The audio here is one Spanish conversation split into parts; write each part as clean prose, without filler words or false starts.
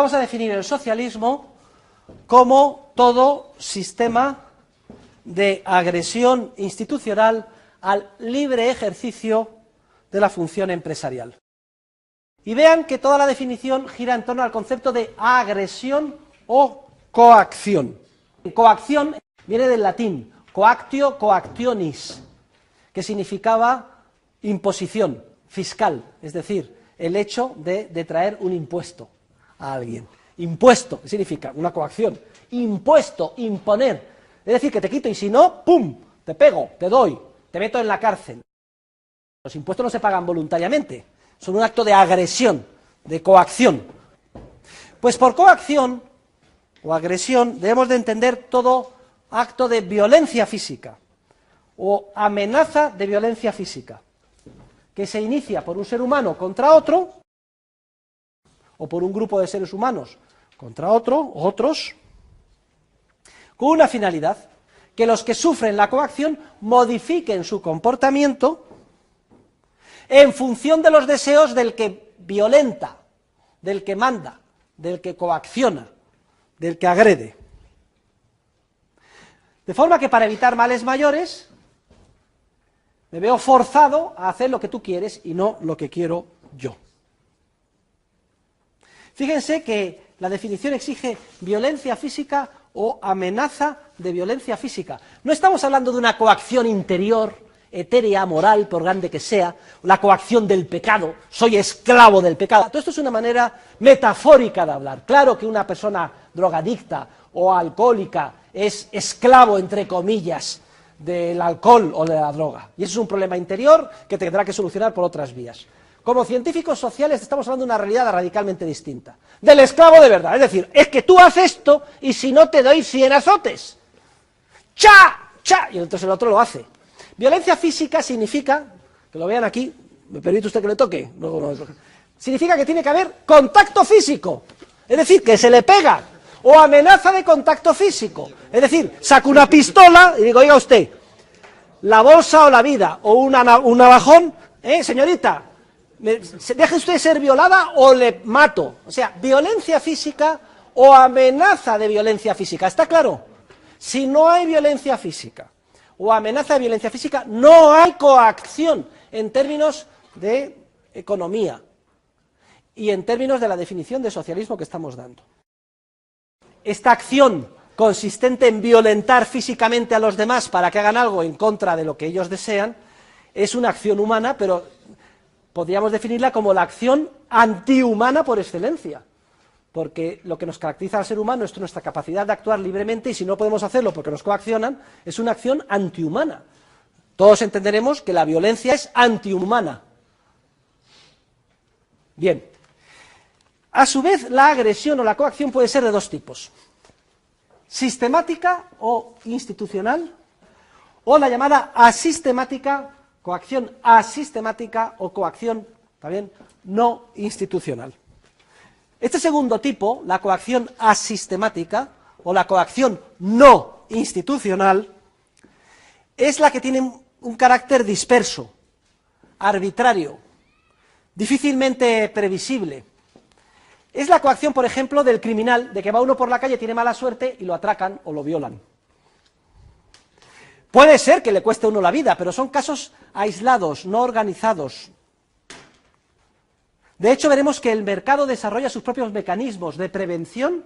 vamos a definir el socialismo como todo sistema de agresión institucional al libre ejercicio de la función empresarial. Y vean que toda la definición gira en torno al concepto de agresión o coacción. Coacción viene del latín, coactio, coactionis, que significaba imposición fiscal, es decir, el hecho de traer un impuesto a alguien. Impuesto, ¿qué significa? Una coacción. Impuesto, imponer. Es decir, que te quito y si no, ¡pum!, te pego, te doy, te meto en la cárcel. Los impuestos no se pagan voluntariamente, son un acto de agresión, de coacción. Pues por coacción o agresión debemos de entender todo acto de violencia física o amenaza de violencia física, que se inicia por un ser humano contra otro, o por un grupo de seres humanos contra otros, con una finalidad, que los que sufren la coacción modifiquen su comportamiento en función de los deseos del que violenta, del que manda, del que coacciona, del que agrede. De forma que para evitar males mayores, me veo forzado a hacer lo que tú quieres y no lo que quiero yo. Fíjense que la definición exige violencia física o amenaza de violencia física. No estamos hablando de una coacción interior, etérea, moral, por grande que sea, la coacción del pecado, soy esclavo del pecado. Todo esto es una manera metafórica de hablar. Claro que una persona drogadicta o alcohólica es esclavo, entre comillas, del alcohol o de la droga. Y eso es un problema interior que tendrá que solucionar por otras vías. Como científicos sociales estamos hablando de una realidad radicalmente distinta. Del esclavo de verdad, es decir, es que tú haces esto y si no te doy 100 azotes. ¡Cha! ¡Cha! Y entonces el otro lo hace. Violencia física significa, que lo vean aquí, ¿me permite usted que le toque? No. Significa que tiene que haber contacto físico, es decir, que se le pega, o amenaza de contacto físico, es decir, saco una pistola y digo, oiga usted, la bolsa o la vida, o un navajón, señorita, deje usted de ser violada o le mato. O sea, violencia física o amenaza de violencia física, ¿está claro? Si no hay violencia física o amenaza de violencia física, no hay coacción en términos de economía y en términos de la definición de socialismo que estamos dando. Esta acción consistente en violentar físicamente a los demás para que hagan algo en contra de lo que ellos desean, es una acción humana, pero podríamos definirla como la acción antihumana por excelencia, porque lo que nos caracteriza al ser humano es nuestra capacidad de actuar libremente, y si no podemos hacerlo porque nos coaccionan, es una acción antihumana. Todos entenderemos que la violencia es antihumana. Bien. A su vez, la agresión o la coacción puede ser de dos tipos: sistemática o institucional, o la llamada asistemática, coacción asistemática o coacción también no institucional. Este segundo tipo, la coacción asistemática o la coacción no institucional, es la que tiene un carácter disperso, arbitrario, difícilmente previsible. Es la coacción, por ejemplo, del criminal, de que va uno por la calle, tiene mala suerte y lo atracan o lo violan. Puede ser que le cueste a uno la vida, pero son casos aislados, no organizados. De hecho, veremos que el mercado desarrolla sus propios mecanismos de prevención,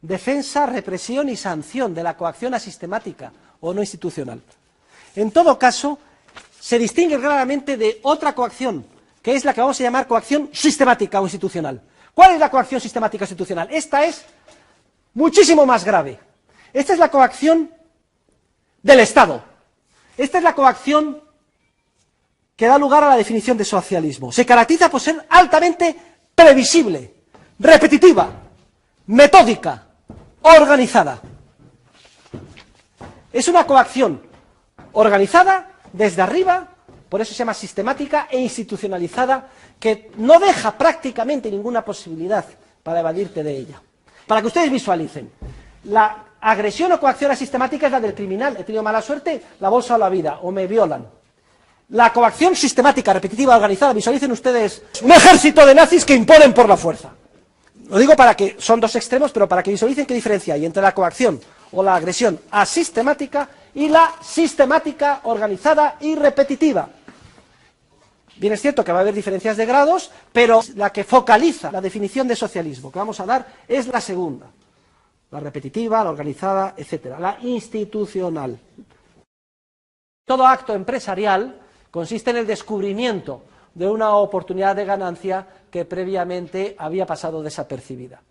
defensa, represión y sanción de la coacción asistemática o no institucional. En todo caso, se distingue claramente de otra coacción, que es la que vamos a llamar coacción sistemática o institucional. ¿Cuál es la coacción sistemática o institucional? Esta es muchísimo más grave. Esta es la coacción del Estado. Esta es la coacción que da lugar a la definición de socialismo. Se caracteriza por ser altamente previsible, repetitiva, metódica, organizada. Es una coacción organizada desde arriba, por eso se llama sistemática e institucionalizada, que no deja prácticamente ninguna posibilidad para evadirte de ella. Para que ustedes visualicen, la agresión o coacción asistemática es la del criminal: he tenido mala suerte, la bolsa o la vida, o me violan. La coacción sistemática, repetitiva, organizada, visualicen ustedes un ejército de nazis que imponen por la fuerza. Lo digo para que, son dos extremos, pero para que visualicen qué diferencia hay entre la coacción o la agresión asistemática y la sistemática, organizada y repetitiva. Bien, es cierto que va a haber diferencias de grados, pero la que focaliza la definición de socialismo que vamos a dar es la segunda. La repetitiva, la organizada, etcétera, la institucional. Todo acto empresarial consiste en el descubrimiento de una oportunidad de ganancia que previamente había pasado desapercibida.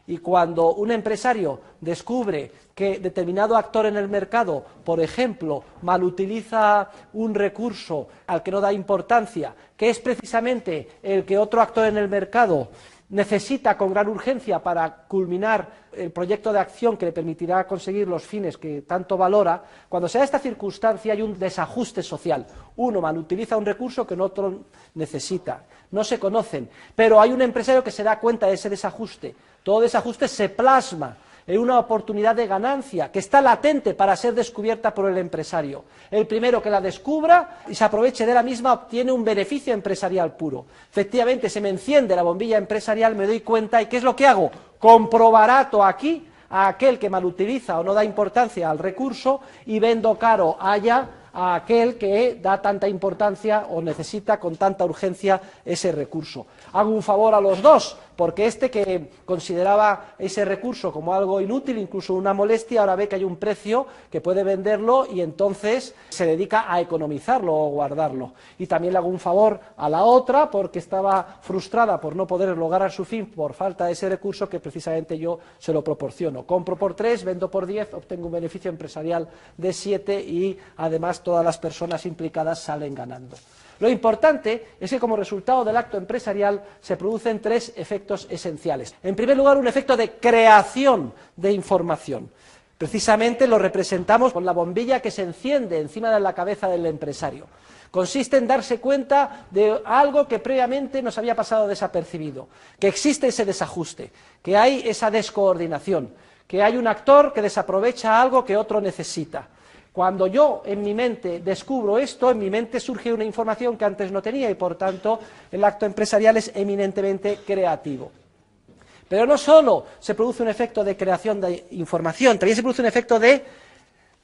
Y cuando un empresario descubre que determinado actor en el mercado, por ejemplo, malutiliza un recurso al que no da importancia, que es precisamente el que otro actor en el mercado necesita con gran urgencia para culminar el proyecto de acción que le permitirá conseguir los fines que tanto valora, cuando se da esta circunstancia hay un desajuste social. Uno malutiliza un recurso que otro necesita. No se conocen, pero hay un empresario que se da cuenta de ese desajuste. Todo desajuste se plasma en una oportunidad de ganancia que está latente para ser descubierta por el empresario. El primero que la descubra y se aproveche de la misma obtiene un beneficio empresarial puro. Efectivamente, se me enciende la bombilla empresarial, me doy cuenta, ¿y qué es lo que hago? Compro barato aquí a aquel que malutiliza o no da importancia al recurso y vendo caro allá a aquel que da tanta importancia o necesita con tanta urgencia ese recurso. Hago un favor a los dos, porque este que consideraba ese recurso como algo inútil, incluso una molestia, ahora ve que hay un precio que puede venderlo y entonces se dedica a economizarlo o guardarlo. Y también le hago un favor a la otra, porque estaba frustrada por no poder lograr su fin por falta de ese recurso que precisamente yo se lo proporciono. Compro por 3, vendo por 10, obtengo un beneficio empresarial de 7 y además todas las personas implicadas salen ganando. Lo importante es que como resultado del acto empresarial se producen tres efectos esenciales. En primer lugar, un efecto de creación de información. Precisamente lo representamos con la bombilla que se enciende encima de la cabeza del empresario. Consiste en darse cuenta de algo que previamente nos había pasado desapercibido, que existe ese desajuste, que hay esa descoordinación, que hay un actor que desaprovecha algo que otro necesita. Cuando yo en mi mente descubro esto, en mi mente surge una información que antes no tenía y por tanto el acto empresarial es eminentemente creativo. Pero no solo se produce un efecto de creación de información, también se produce un efecto de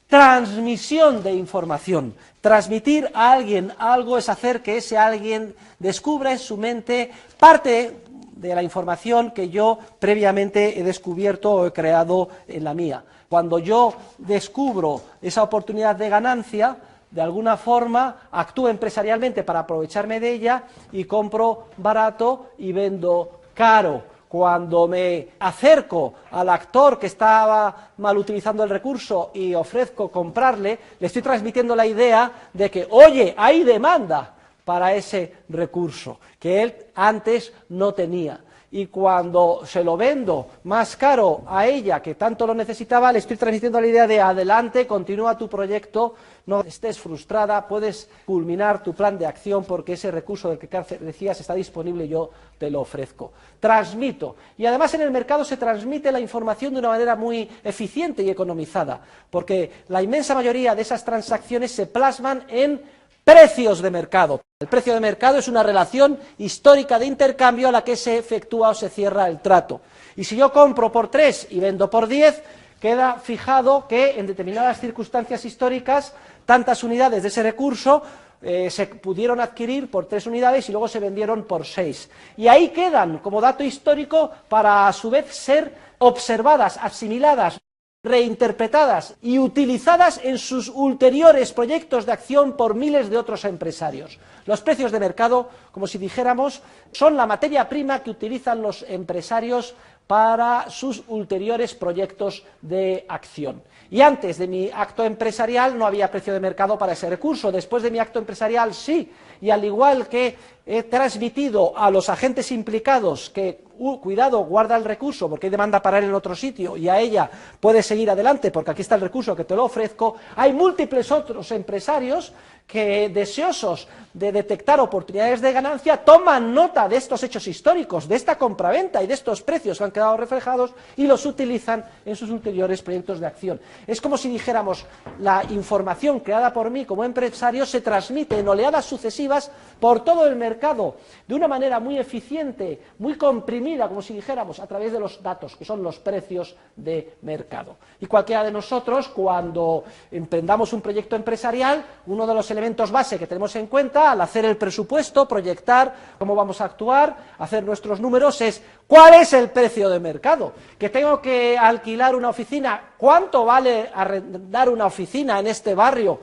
transmisión de información. Transmitir a alguien algo es hacer que ese alguien descubra en su mente parte de la información que yo previamente he descubierto o he creado en la mía. Cuando yo descubro esa oportunidad de ganancia, de alguna forma actúo empresarialmente para aprovecharme de ella y compro barato y vendo caro. Cuando me acerco al actor que estaba mal utilizando el recurso y ofrezco comprarle, le estoy transmitiendo la idea de que, oye, hay demanda para ese recurso, que él antes no tenía. Y cuando se lo vendo más caro a ella, que tanto lo necesitaba, le estoy transmitiendo la idea de adelante, continúa tu proyecto, no estés frustrada, puedes culminar tu plan de acción porque ese recurso del que decías está disponible y yo te lo ofrezco. Transmito. Y además en el mercado se transmite la información de una manera muy eficiente y economizada, porque la inmensa mayoría de esas transacciones se plasman en precios de mercado. El precio de mercado es una relación histórica de intercambio a la que se efectúa o se cierra el trato. Y si yo compro por 3 y vendo por 10, queda fijado que en determinadas circunstancias históricas tantas unidades de ese recurso se pudieron adquirir por 3 unidades y luego se vendieron por 6. Y ahí quedan como dato histórico para a su vez ser observadas, asimiladas, reinterpretadas y utilizadas en sus ulteriores proyectos de acción por miles de otros empresarios. Los precios de mercado, como si dijéramos, son la materia prima que utilizan los empresarios para sus ulteriores proyectos de acción. Y antes de mi acto empresarial no había precio de mercado para ese recurso, después de mi acto empresarial sí, y al igual que he transmitido a los agentes implicados que, cuidado, guarda el recurso porque hay demanda para él en otro sitio y a ella puede seguir adelante porque aquí está el recurso que te lo ofrezco, hay múltiples otros empresarios que, deseosos de detectar oportunidades de ganancia, toman nota de estos hechos históricos, de esta compraventa y de estos precios que han quedado reflejados y los utilizan en sus ulteriores proyectos de acción. Es como si dijéramos, la información creada por mí como empresario se transmite en oleadas sucesivas por todo el mercado, de una manera muy eficiente, muy comprimida, como si dijéramos, a través de los datos, que son los precios de mercado. Y cualquiera de nosotros, cuando emprendamos un proyecto empresarial, uno de los elementos base que tenemos en cuenta al hacer el presupuesto, proyectar cómo vamos a actuar, hacer nuestros números, es ¿cuál es el precio de mercado? Que tengo que alquilar una oficina, ¿cuánto vale arrendar una oficina en este barrio?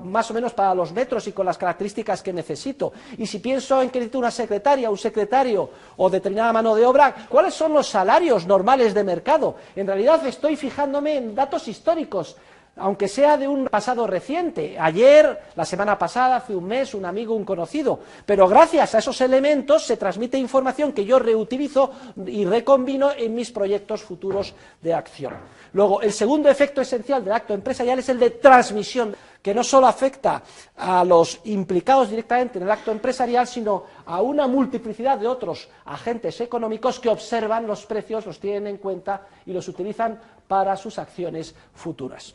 Más o menos para los metros y con las características que necesito. Y si pienso en que necesito una secretaria, un secretario o determinada mano de obra, ¿cuáles son los salarios normales de mercado? En realidad estoy fijándome en datos históricos, aunque sea de un pasado reciente, ayer, la semana pasada, hace un mes, un amigo, un conocido, pero gracias a esos elementos se transmite información que yo reutilizo y recombino en mis proyectos futuros de acción. Luego, el segundo efecto esencial del acto empresarial es el de transmisión, que no solo afecta a los implicados directamente en el acto empresarial, sino a una multiplicidad de otros agentes económicos que observan los precios, los tienen en cuenta y los utilizan para sus acciones futuras.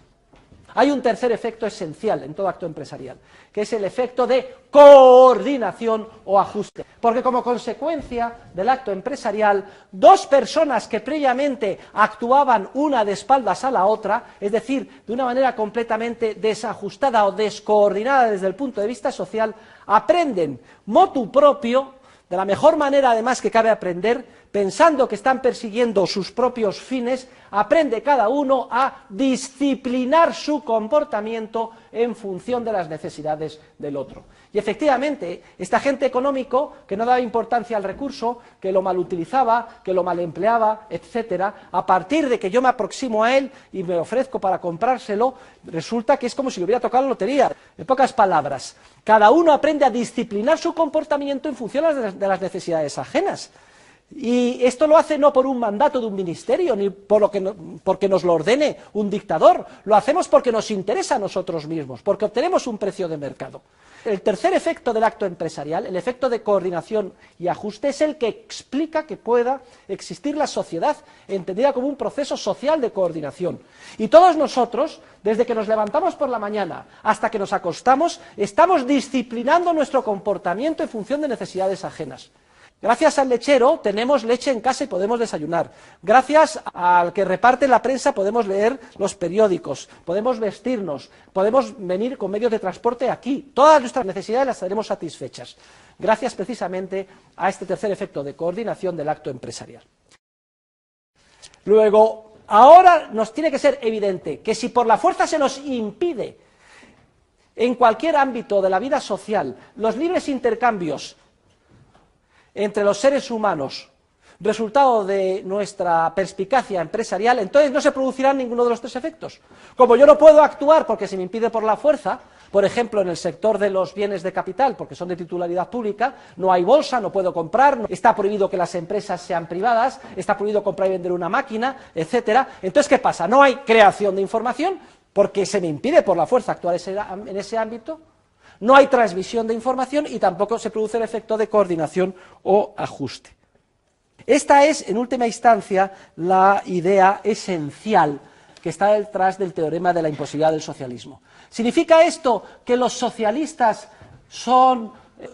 Hay un tercer efecto esencial en todo acto empresarial, que es el efecto de coordinación o ajuste. Porque como consecuencia del acto empresarial, dos personas que previamente actuaban una de espaldas a la otra, es decir, de una manera completamente desajustada o descoordinada desde el punto de vista social, aprenden motu propio, de la mejor manera además que cabe aprender, pensando que están persiguiendo sus propios fines, aprende cada uno a disciplinar su comportamiento en función de las necesidades del otro. Y efectivamente, este agente económico, que no daba importancia al recurso, que lo malutilizaba, que lo malempleaba, etcétera, a partir de que yo me aproximo a él y me ofrezco para comprárselo, resulta que es como si le hubiera tocado la lotería. En pocas palabras, cada uno aprende a disciplinar su comportamiento en función de las necesidades ajenas. Y esto lo hace no por un mandato de un ministerio, ni porque nos lo ordene un dictador, lo hacemos porque nos interesa a nosotros mismos, porque obtenemos un precio de mercado. El tercer efecto del acto empresarial, el efecto de coordinación y ajuste, es el que explica que pueda existir la sociedad, entendida como un proceso social de coordinación. Y todos nosotros, desde que nos levantamos por la mañana hasta que nos acostamos, estamos disciplinando nuestro comportamiento en función de necesidades ajenas. Gracias al lechero tenemos leche en casa y podemos desayunar. Gracias al que reparte la prensa podemos leer los periódicos, podemos vestirnos, podemos venir con medios de transporte aquí. Todas nuestras necesidades las tenemos satisfechas. Gracias precisamente a este tercer efecto de coordinación del acto empresarial. Luego, ahora nos tiene que ser evidente que si por la fuerza se nos impide en cualquier ámbito de la vida social los libres intercambios entre los seres humanos, resultado de nuestra perspicacia empresarial, entonces no se producirá ninguno de los tres efectos. Como yo no puedo actuar porque se me impide por la fuerza, por ejemplo, en el sector de los bienes de capital, porque son de titularidad pública, no hay bolsa, no puedo comprar, está prohibido que las empresas sean privadas, está prohibido comprar y vender una máquina, etcétera. Entonces, ¿qué pasa? No hay creación de información porque se me impide por la fuerza actuar en ese ámbito. No hay transmisión de información y tampoco se produce el efecto de coordinación o ajuste. Esta es, en última instancia, la idea esencial que está detrás del teorema de la imposibilidad del socialismo. ¿Significa esto que los socialistas son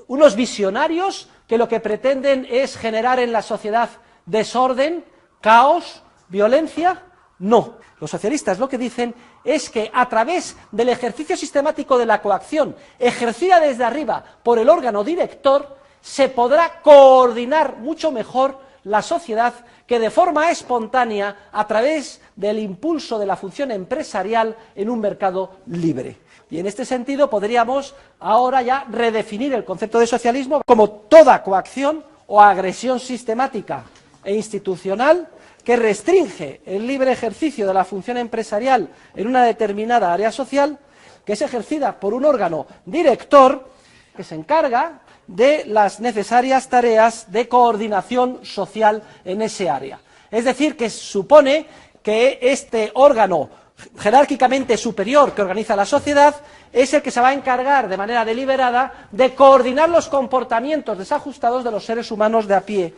unos visionarios que lo que pretenden es generar en la sociedad desorden, caos, violencia? No. Los socialistas lo que dicen es que a través del ejercicio sistemático de la coacción, ejercida desde arriba por el órgano director, se podrá coordinar mucho mejor la sociedad que de forma espontánea, a través del impulso de la función empresarial en un mercado libre. Y en este sentido podríamos ahora ya redefinir el concepto de socialismo como toda coacción o agresión sistemática e institucional que restringe el libre ejercicio de la función empresarial en una determinada área social, que es ejercida por un órgano director que se encarga de las necesarias tareas de coordinación social en ese área. Es decir, que supone que este órgano jerárquicamente superior que organiza la sociedad es el que se va a encargar de manera deliberada de coordinar los comportamientos desajustados de los seres humanos de a pie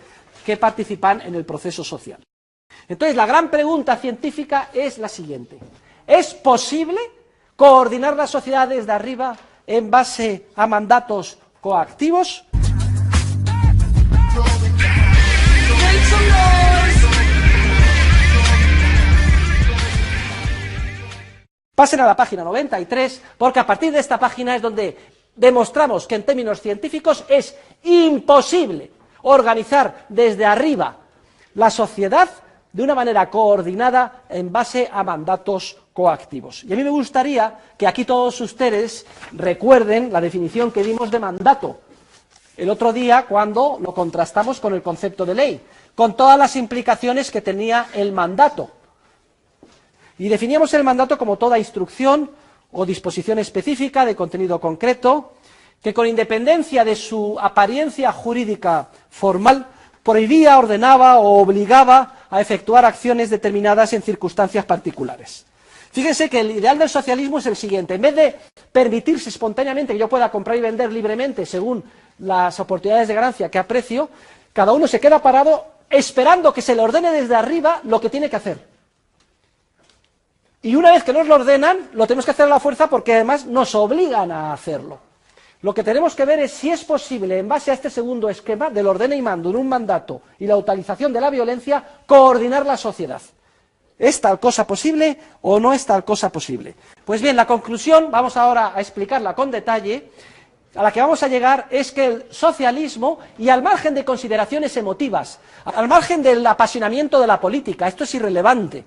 que participan en el proceso social. Entonces, la gran pregunta científica es la siguiente: ¿es posible coordinar la sociedad desde arriba en base a mandatos coactivos? Pasen a la página 93, porque a partir de esta página es donde demostramos que en términos científicos es imposible organizar desde arriba la sociedad de una manera coordinada en base a mandatos coactivos. Y a mí me gustaría que aquí todos ustedes recuerden la definición que dimos de mandato el otro día cuando lo contrastamos con el concepto de ley, con todas las implicaciones que tenía el mandato. Y definíamos el mandato como toda instrucción o disposición específica de contenido concreto que, con independencia de su apariencia jurídica formal, prohibía, ordenaba o obligaba a efectuar acciones determinadas en circunstancias particulares. Fíjense que el ideal del socialismo es el siguiente: en vez de permitirse espontáneamente que yo pueda comprar y vender libremente según las oportunidades de ganancia que aprecio, cada uno se queda parado esperando que se le ordene desde arriba lo que tiene que hacer. Y una vez que nos lo ordenan, lo tenemos que hacer a la fuerza porque además nos obligan a hacerlo. Lo que tenemos que ver es si es posible, en base a este segundo esquema del ordena y mando en un mandato y la utilización de la violencia, coordinar la sociedad. ¿Es tal cosa posible o no es tal cosa posible? Pues bien, la conclusión, vamos ahora a explicarla con detalle, a la que vamos a llegar es que el socialismo, y al margen de consideraciones emotivas, al margen del apasionamiento de la política, esto es irrelevante,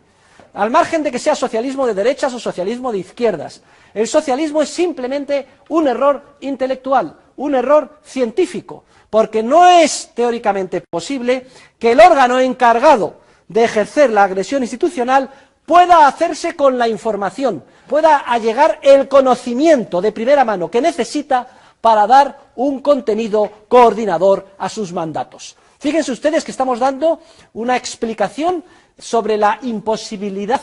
al margen de que sea socialismo de derechas o socialismo de izquierdas, el socialismo es simplemente un error intelectual, un error científico, porque no es teóricamente posible que el órgano encargado de ejercer la agresión institucional pueda hacerse con la información, pueda allegar el conocimiento de primera mano que necesita para dar un contenido coordinador a sus mandatos. Fíjense ustedes que estamos dando una explicación sobre la imposibilidad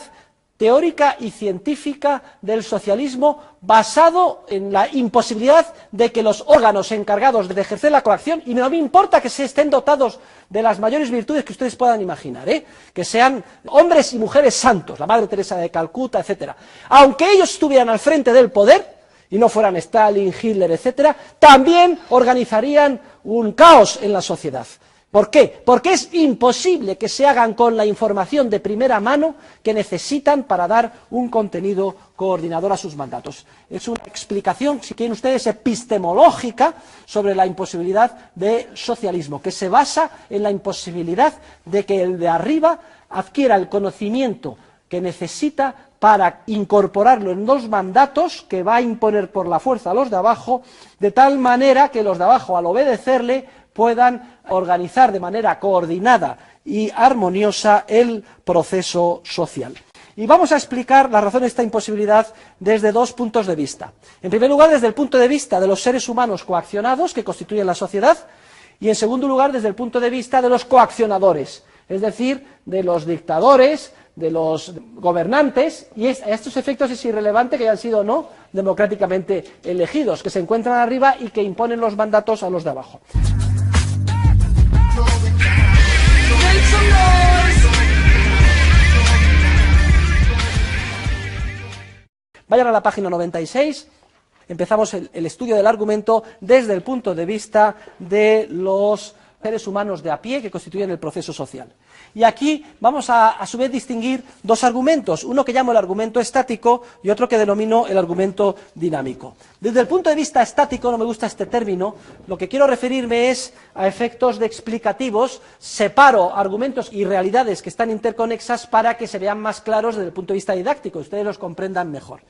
teórica y científica del socialismo, basado en la imposibilidad de que los órganos encargados de ejercer la coacción, y no me importa que se estén dotados de las mayores virtudes que ustedes puedan imaginar, que sean hombres y mujeres santos, la Madre Teresa de Calcuta, etcétera, aunque ellos estuvieran al frente del poder y no fueran Stalin, Hitler, etcétera, también organizarían un caos en la sociedad. ¿Por qué? Porque es imposible que se hagan con la información de primera mano que necesitan para dar un contenido coordinador a sus mandatos. Es una explicación, si quieren ustedes, epistemológica sobre la imposibilidad del socialismo, que se basa en la imposibilidad de que el de arriba adquiera el conocimiento que necesita para incorporarlo en los mandatos que va a imponer por la fuerza a los de abajo, de tal manera que los de abajo, al obedecerle, puedan organizar de manera coordinada y armoniosa el proceso social. Y vamos a explicar la razón de esta imposibilidad desde dos puntos de vista. En primer lugar, desde el punto de vista de los seres humanos coaccionados que constituyen la sociedad, y en segundo lugar, desde el punto de vista de los coaccionadores, es decir, de los dictadores, de los gobernantes, y a estos efectos es irrelevante que hayan sido o no democráticamente elegidos, que se encuentran arriba y que imponen los mandatos a los de abajo. Vayan a la página 96, empezamos el estudio del argumento desde el punto de vista de los seres humanos de a pie que constituyen el proceso social. Y aquí vamos a su vez distinguir dos argumentos, uno que llamo el argumento estático y otro que denomino el argumento dinámico. Desde el punto de vista estático, no me gusta este término, lo que quiero referirme es a efectos de explicativos, separo argumentos y realidades que están interconexas para que se vean más claros desde el punto de vista didáctico, ustedes los comprendan mejor.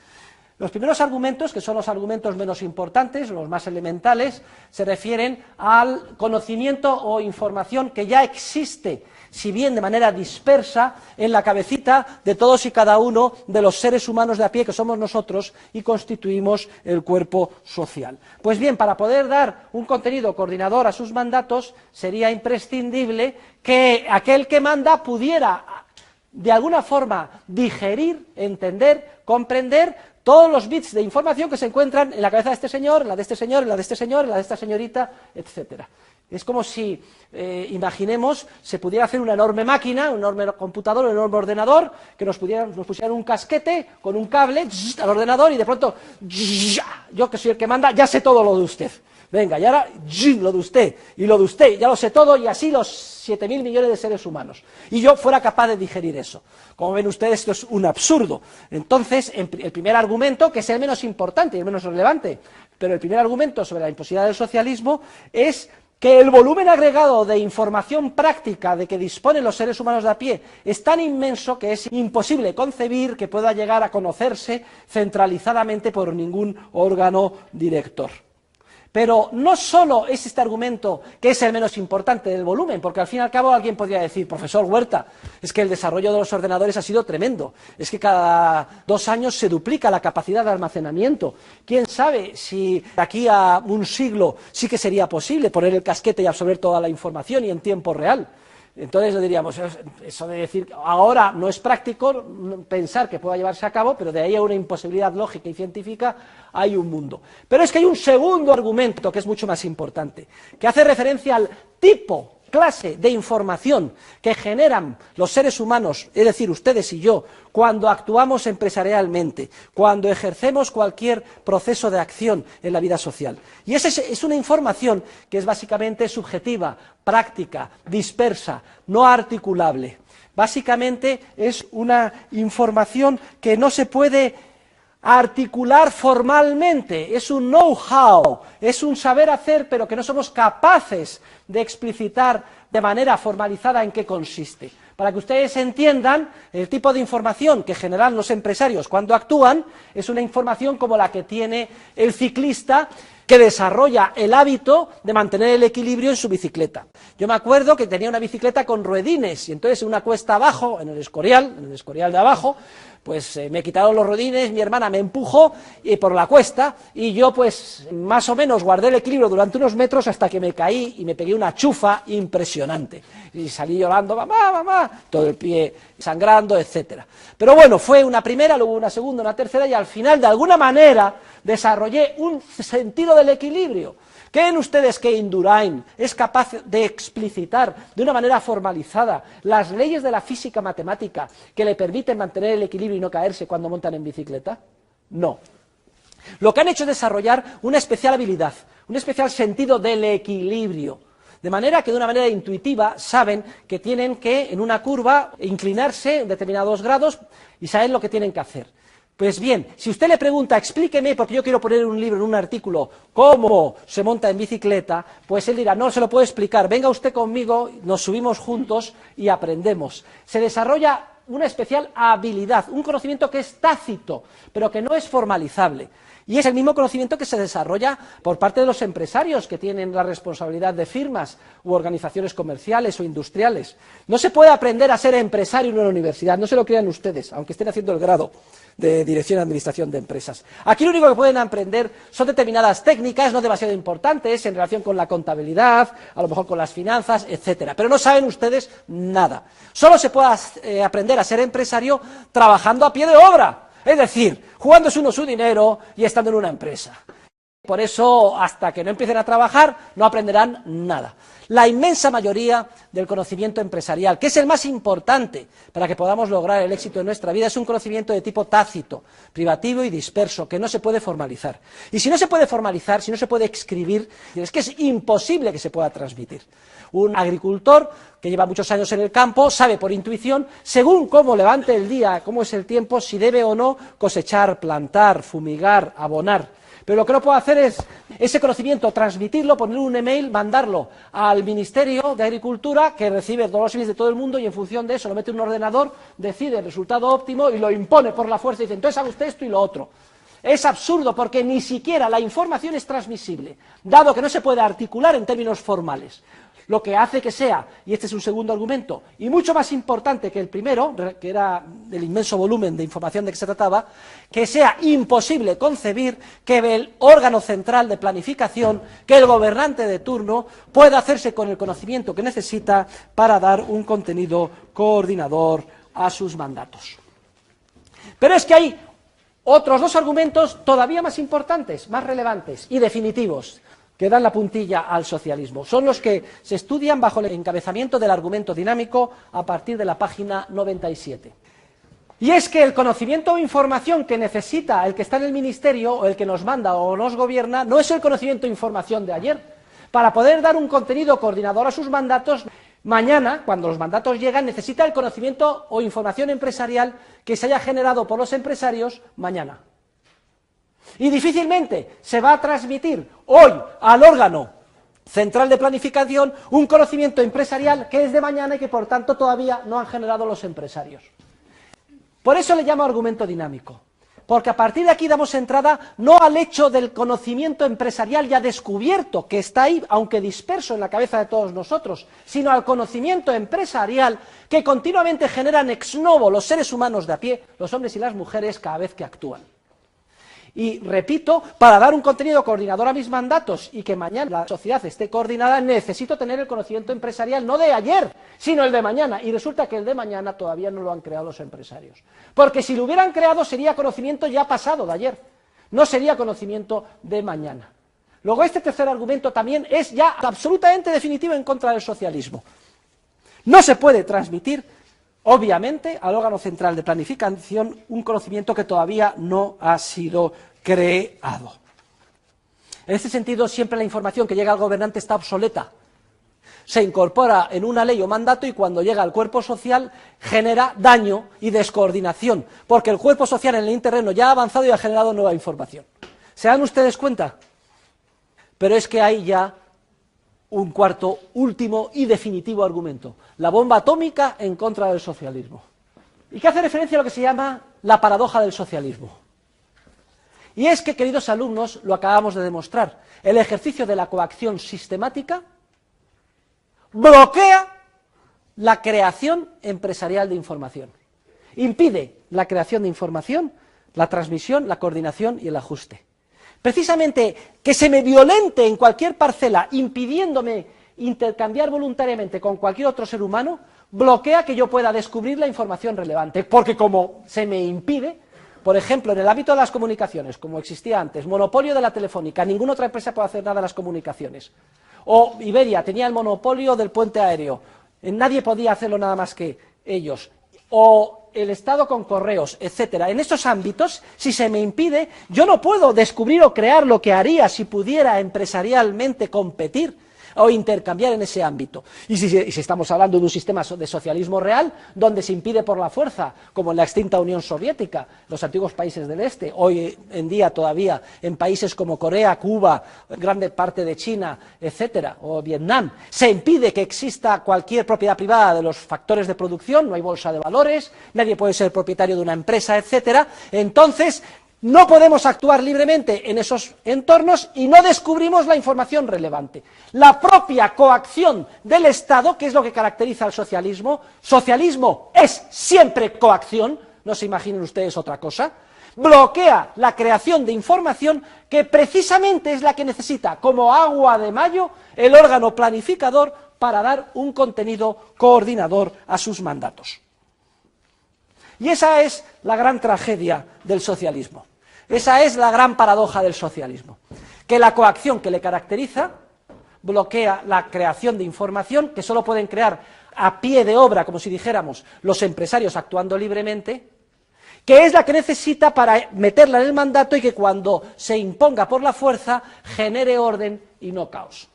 Los primeros argumentos, que son los argumentos menos importantes, los más elementales, se refieren al conocimiento o información que ya existe, si bien de manera dispersa, en la cabecita de todos y cada uno de los seres humanos de a pie que somos nosotros y constituimos el cuerpo social. Pues bien, para poder dar un contenido coordinador a sus mandatos, sería imprescindible que aquel que manda pudiera de alguna forma, digerir, entender, comprender todos los bits de información que se encuentran en la cabeza de este señor, en la de este señor, en la de este señor, en la de esta señorita, etcétera. Es como si, imaginemos, se pudiera hacer una enorme máquina, un enorme computador, un enorme ordenador, que nos pusieran un casquete con un cable al ordenador y de pronto, yo que soy el que manda, ya sé todo lo de usted. Venga, y ahora lo de usted, y lo de usted, ya lo sé todo, y así los 7.000 millones de seres humanos. Y yo fuera capaz de digerir eso. Como ven ustedes, esto es un absurdo. Entonces, el primer argumento, que es el menos importante y el menos relevante, pero el primer argumento sobre la imposibilidad del socialismo es que el volumen agregado de información práctica de que disponen los seres humanos de a pie es tan inmenso que es imposible concebir que pueda llegar a conocerse centralizadamente por ningún órgano director. Pero no solo es este argumento que es el menos importante del volumen, porque al fin y al cabo alguien podría decir, profesor Huerta, es que el desarrollo de los ordenadores ha sido tremendo, es que cada 2 años se duplica la capacidad de almacenamiento. ¿Quién sabe si de aquí a un siglo sí que sería posible poner el casquete y absorber toda la información y en tiempo real? Entonces le diríamos, eso de decir, ahora no es práctico pensar que pueda llevarse a cabo, pero de ahí a una imposibilidad lógica y científica hay un mundo. Pero es que hay un segundo argumento que es mucho más importante, que hace referencia al tipo, clase de información que generan los seres humanos, es decir, ustedes y yo, cuando actuamos empresarialmente, cuando ejercemos cualquier proceso de acción en la vida social. Y esa es una información que es básicamente subjetiva, práctica, dispersa, no articulable. Básicamente es una información que no se puede articular formalmente, es un know-how, es un saber hacer, pero que no somos capaces de explicitar de manera formalizada en qué consiste. Para que ustedes entiendan, el tipo de información que generan los empresarios cuando actúan es una información como la que tiene el ciclista que desarrolla el hábito de mantener el equilibrio en su bicicleta. Yo me acuerdo que tenía una bicicleta con ruedines y entonces en una cuesta abajo, en el Escorial de abajo, pues me quitaron los ruedines, mi hermana me empujó por la cuesta y yo pues más o menos guardé el equilibrio durante unos metros hasta que me caí y me pegué una chufa impresionante. Y salí llorando, mamá, mamá, todo el pie sangrando, etcétera. Pero bueno, fue una primera, luego una segunda, una tercera y al final de alguna manera desarrollé un sentido del equilibrio. ¿Creen ustedes que Indurain es capaz de explicitar de una manera formalizada las leyes de la física matemática que le permiten mantener el equilibrio y no caerse cuando montan en bicicleta? No. Lo que han hecho es desarrollar una especial habilidad, un especial sentido del equilibrio. De manera que de una manera intuitiva saben que tienen que, en una curva, inclinarse en determinados grados y saben lo que tienen que hacer. Pues bien, si usted le pregunta, explíqueme, porque yo quiero poner en un libro, en un artículo, cómo se monta en bicicleta, pues él dirá, no se lo puedo explicar, venga usted conmigo, nos subimos juntos y aprendemos. Se desarrolla una especial habilidad, un conocimiento que es tácito, pero que no es formalizable. Y es el mismo conocimiento que se desarrolla por parte de los empresarios que tienen la responsabilidad de firmas u organizaciones comerciales o industriales. No se puede aprender a ser empresario en una universidad, no se lo crean ustedes, aunque estén haciendo el grado de Dirección y Administración de Empresas. Aquí lo único que pueden aprender son determinadas técnicas, no demasiado importantes, en relación con la contabilidad, a lo mejor con las finanzas, etcétera. Pero no saben ustedes nada. Solo se puede aprender a ser empresario trabajando a pie de obra. Es decir, jugándose uno su dinero y estando en una empresa. Por eso, hasta que no empiecen a trabajar, no aprenderán nada. La inmensa mayoría del conocimiento empresarial, que es el más importante para que podamos lograr el éxito en nuestra vida, es un conocimiento de tipo tácito, privativo y disperso, que no se puede formalizar. Y si no se puede formalizar, si no se puede escribir, es que es imposible que se pueda transmitir. Un agricultor que lleva muchos años en el campo sabe por intuición, según cómo levante el día, cómo es el tiempo, si debe o no cosechar, plantar, fumigar, abonar. Pero lo que no puedo hacer es ese conocimiento, transmitirlo, poner un email, mandarlo al Ministerio de Agricultura, que recibe todos los emails de todo el mundo y en función de eso lo mete en un ordenador, decide el resultado óptimo y lo impone por la fuerza y dice, entonces haga usted esto y lo otro. Es absurdo porque ni siquiera la información es transmisible, dado que no se puede articular en términos formales. Lo que hace que sea, y este es un segundo argumento, y mucho más importante que el primero, que era del inmenso volumen de información de que se trataba, que sea imposible concebir que el órgano central de planificación, que el gobernante de turno, pueda hacerse con el conocimiento que necesita para dar un contenido coordinador a sus mandatos. Pero es que hay otros dos argumentos todavía más importantes, más relevantes y definitivos, que dan la puntilla al socialismo. Son los que se estudian bajo el encabezamiento del argumento dinámico a partir de la página 97. Y es que el conocimiento o información que necesita el que está en el ministerio, o el que nos manda o nos gobierna, no es el conocimiento o información de ayer. Para poder dar un contenido coordinador a sus mandatos, mañana, cuando los mandatos llegan, necesita el conocimiento o información empresarial que se haya generado por los empresarios mañana. Y difícilmente se va a transmitir hoy al órgano central de planificación un conocimiento empresarial que es de mañana y que por tanto todavía no han generado los empresarios. Por eso le llamo argumento dinámico, porque a partir de aquí damos entrada no al hecho del conocimiento empresarial ya descubierto, que está ahí, aunque disperso en la cabeza de todos nosotros, sino al conocimiento empresarial que continuamente generan ex novo los seres humanos de a pie, los hombres y las mujeres, cada vez que actúan. Y repito, para dar un contenido coordinador a mis mandatos y que mañana la sociedad esté coordinada, necesito tener el conocimiento empresarial no de ayer, sino el de mañana. Y resulta que el de mañana todavía no lo han creado los empresarios. Porque si lo hubieran creado sería conocimiento ya pasado de ayer, no sería conocimiento de mañana. Luego este tercer argumento también es ya absolutamente definitivo en contra del socialismo. No se puede transmitir, obviamente, al órgano central de planificación un conocimiento que todavía no ha sido creado. En este sentido, siempre la información que llega al gobernante está obsoleta. Se incorpora en una ley o mandato y cuando llega al cuerpo social genera daño y descoordinación, porque el cuerpo social en el interreno ya ha avanzado y ha generado nueva información. ¿Se dan ustedes cuenta? Pero es que hay ya un cuarto, último y definitivo argumento, la bomba atómica en contra del socialismo, y que hace referencia a lo que se llama la paradoja del socialismo. Y es que, queridos alumnos, lo acabamos de demostrar, el ejercicio de la coacción sistemática bloquea la creación empresarial de información, impide la creación de información, la transmisión, la coordinación y el ajuste. Precisamente que se me violente en cualquier parcela, impidiéndome intercambiar voluntariamente con cualquier otro ser humano, bloquea que yo pueda descubrir la información relevante, porque como se me impide, por ejemplo, en el ámbito de las comunicaciones, como existía antes, monopolio de la telefónica, ninguna otra empresa puede hacer nada en las comunicaciones, o Iberia tenía el monopolio del puente aéreo, nadie podía hacerlo nada más que ellos, o el Estado con correos, etcétera. En estos ámbitos, si se me impide, yo no puedo descubrir o crear lo que haría si pudiera empresarialmente competir o intercambiar en ese ámbito. Y si estamos hablando de un sistema de socialismo real, donde se impide por la fuerza, como en la extinta Unión Soviética, los antiguos países del Este, hoy en día todavía en países como Corea, Cuba, grande parte de China, etcétera, o Vietnam, se impide que exista cualquier propiedad privada de los factores de producción, no hay bolsa de valores, nadie puede ser propietario de una empresa, etcétera, entonces no podemos actuar libremente en esos entornos y no descubrimos la información relevante. La propia coacción del Estado, que es lo que caracteriza al socialismo, socialismo es siempre coacción, no se imaginen ustedes otra cosa, bloquea la creación de información que precisamente es la que necesita, como agua de mayo, el órgano planificador para dar un contenido coordinador a sus mandatos. Y esa es la gran tragedia del socialismo. Esa es la gran paradoja del socialismo. Que la coacción que le caracteriza bloquea la creación de información que solo pueden crear a pie de obra, como si dijéramos, los empresarios actuando libremente, que es la que necesita para meterla en el mandato y que cuando se imponga por la fuerza genere orden y no caos.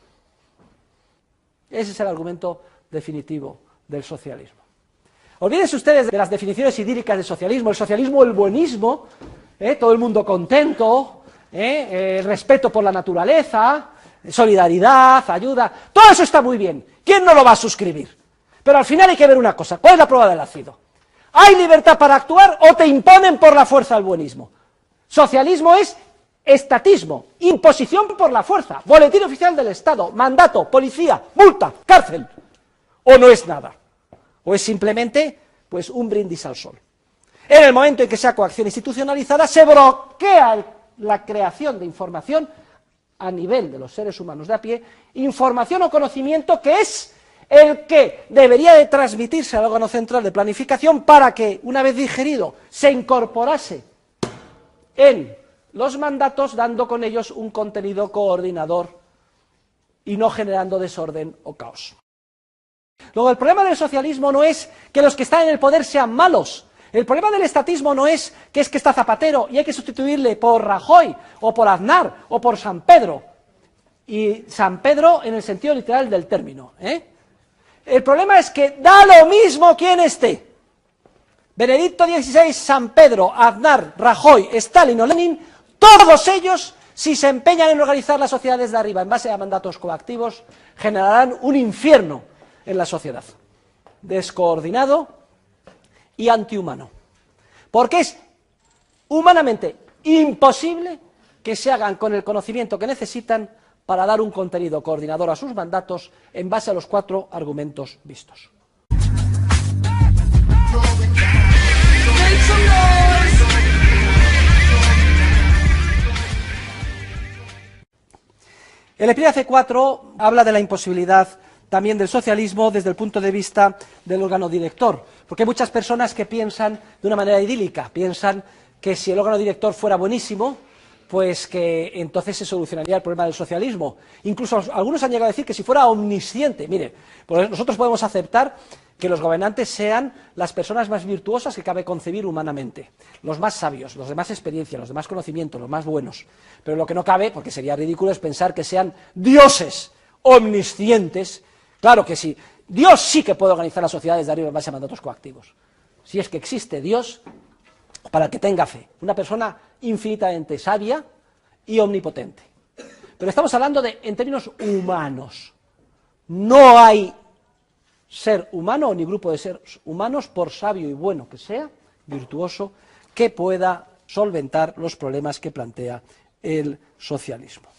Ese es el argumento definitivo del socialismo. Olvídense ustedes de las definiciones idílicas del socialismo, el buenismo, todo el mundo contento, el respeto por la naturaleza, solidaridad, ayuda, todo eso está muy bien. ¿Quién no lo va a suscribir? Pero al final hay que ver una cosa, ¿cuál es la prueba del ácido? ¿Hay libertad para actuar o te imponen por la fuerza el buenismo? Socialismo es estatismo, imposición por la fuerza, boletín oficial del Estado, mandato, policía, multa, cárcel, o no es nada. O es simplemente pues un brindis al sol. En el momento en que sea coacción institucionalizada, se bloquea la creación de información a nivel de los seres humanos de a pie, información o conocimiento que es el que debería de transmitirse al órgano central de planificación para que, una vez digerido, se incorporase en los mandatos, dando con ellos un contenido coordinador y no generando desorden o caos. Luego, el problema del socialismo no es que los que están en el poder sean malos. El problema del estatismo no es que está Zapatero y hay que sustituirle por Rajoy, o por Aznar, o por San Pedro. Y San Pedro en el sentido literal del término, El problema es que da lo mismo quién esté. Benedicto XVI, San Pedro, Aznar, Rajoy, Stalin o Lenin, todos ellos, si se empeñan en organizar la sociedad desde arriba en base a mandatos coactivos, generarán un infierno en la sociedad, descoordinado y antihumano, porque es humanamente imposible que se hagan con el conocimiento que necesitan para dar un contenido coordinador a sus mandatos en base a los 4 argumentos vistos. El epígrafe 4 habla de la imposibilidad también del socialismo desde el punto de vista del órgano director, porque hay muchas personas que piensan de una manera idílica, piensan que si el órgano director fuera buenísimo, pues que entonces se solucionaría el problema del socialismo. Incluso algunos han llegado a decir que si fuera omnisciente. Mire, pues nosotros podemos aceptar que los gobernantes sean las personas más virtuosas que cabe concebir humanamente, los más sabios, los de más experiencia, los de más conocimiento, los más buenos. Pero lo que no cabe, porque sería ridículo, es pensar que sean dioses omniscientes. Claro que sí, Dios sí que puede organizar las sociedades de arriba en base a mandatos coactivos. Si es que existe Dios, para el que tenga fe, una persona infinitamente sabia y omnipotente. Pero estamos hablando en términos humanos. No hay ser humano ni grupo de seres humanos, por sabio y bueno que sea, virtuoso, que pueda solventar los problemas que plantea el socialismo.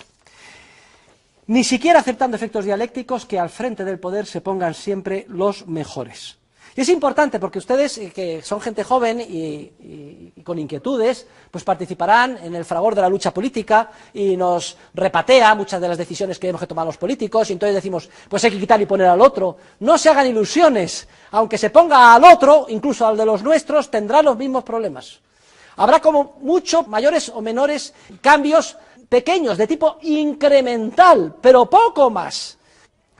Ni siquiera aceptando efectos dialécticos que al frente del poder se pongan siempre los mejores. Y es importante porque ustedes, que son gente joven y con inquietudes, pues participarán en el fragor de la lucha política y nos repatea muchas de las decisiones que tenemos que tomar los políticos, y entonces decimos, pues hay que quitar y poner al otro. No se hagan ilusiones, aunque se ponga al otro, incluso al de los nuestros, tendrá los mismos problemas. Habrá como mucho mayores o menores cambios pequeños, de tipo incremental, pero poco más.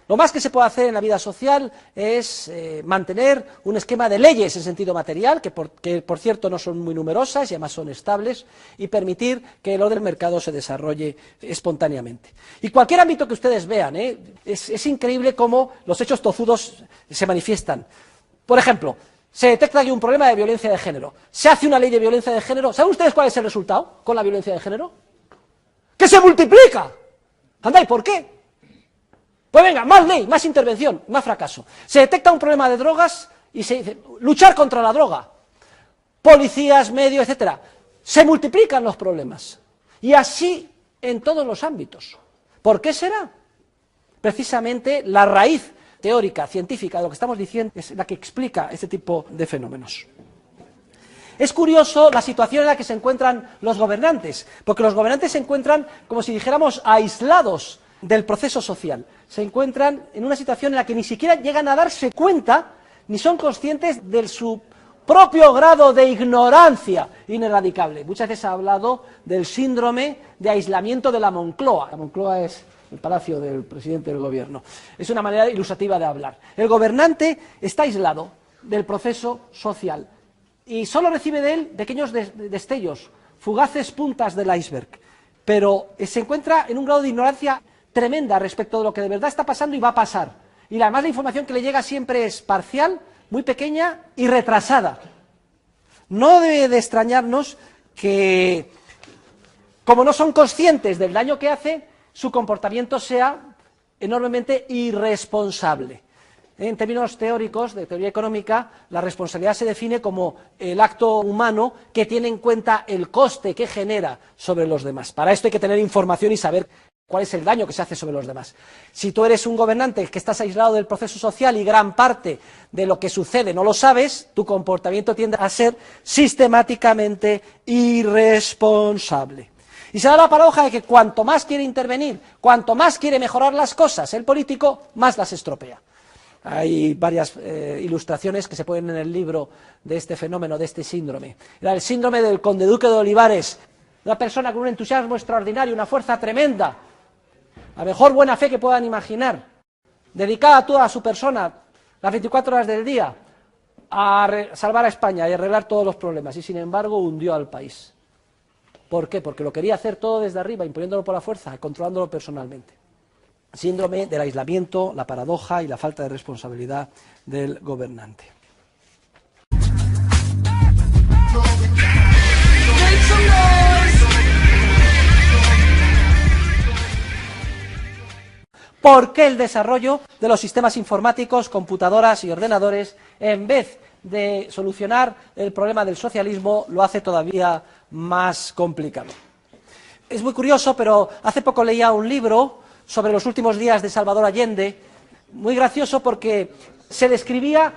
Lo más que se puede hacer en la vida social es mantener un esquema de leyes en sentido material, que por cierto no son muy numerosas y además son estables, y permitir que el orden del mercado se desarrolle espontáneamente. Y cualquier ámbito que ustedes vean, es increíble cómo los hechos tozudos se manifiestan. Por ejemplo, se detecta aquí un problema de violencia de género. Se hace una ley de violencia de género. ¿Saben ustedes cuál es el resultado con la violencia de género? ¡Que se multiplica! Anda, ¿y por qué? Pues venga, más ley, más intervención, más fracaso. Se detecta un problema de drogas y se dice, luchar contra la droga. Policías, medios, etcétera. Se multiplican los problemas. Y así en todos los ámbitos. ¿Por qué será? Precisamente la raíz teórica, científica de lo que estamos diciendo es la que explica este tipo de fenómenos. Es curioso la situación en la que se encuentran los gobernantes, porque los gobernantes se encuentran, como si dijéramos, aislados del proceso social. Se encuentran en una situación en la que ni siquiera llegan a darse cuenta, ni son conscientes de su propio grado de ignorancia ineradicable. Muchas veces se ha hablado del síndrome de aislamiento de la Moncloa. La Moncloa es el palacio del presidente del gobierno. Es una manera ilustrativa de hablar. El gobernante está aislado del proceso social y solo recibe de él pequeños destellos, fugaces puntas del iceberg, pero se encuentra en un grado de ignorancia tremenda respecto de lo que de verdad está pasando y va a pasar. Y además la información que le llega siempre es parcial, muy pequeña y retrasada. No debe de extrañarnos que, como no son conscientes del daño que hace, su comportamiento sea enormemente irresponsable. En términos teóricos, de teoría económica, la responsabilidad se define como el acto humano que tiene en cuenta el coste que genera sobre los demás. Para esto hay que tener información y saber cuál es el daño que se hace sobre los demás. Si tú eres un gobernante que estás aislado del proceso social y gran parte de lo que sucede no lo sabes, tu comportamiento tiende a ser sistemáticamente irresponsable. Y se da la paradoja de que cuanto más quiere intervenir, cuanto más quiere mejorar las cosas, el político más las estropea. Hay varias ilustraciones que se ponen en el libro de este fenómeno, de este síndrome. Era el síndrome del conde-duque de Olivares, una persona con un entusiasmo extraordinario, una fuerza tremenda, la mejor buena fe que puedan imaginar, dedicada a toda su persona, las 24 horas del día, a salvar a España y arreglar todos los problemas, y sin embargo hundió al país. ¿Por qué? Porque lo quería hacer todo desde arriba, imponiéndolo por la fuerza, controlándolo personalmente. Síndrome del aislamiento, la paradoja y la falta de responsabilidad del gobernante. ¿Por qué el desarrollo de los sistemas informáticos, computadoras y ordenadores, en vez de solucionar el problema del socialismo, lo hace todavía más complicado? Es muy curioso, pero hace poco leía un libro sobre los últimos días de Salvador Allende, muy gracioso porque se describía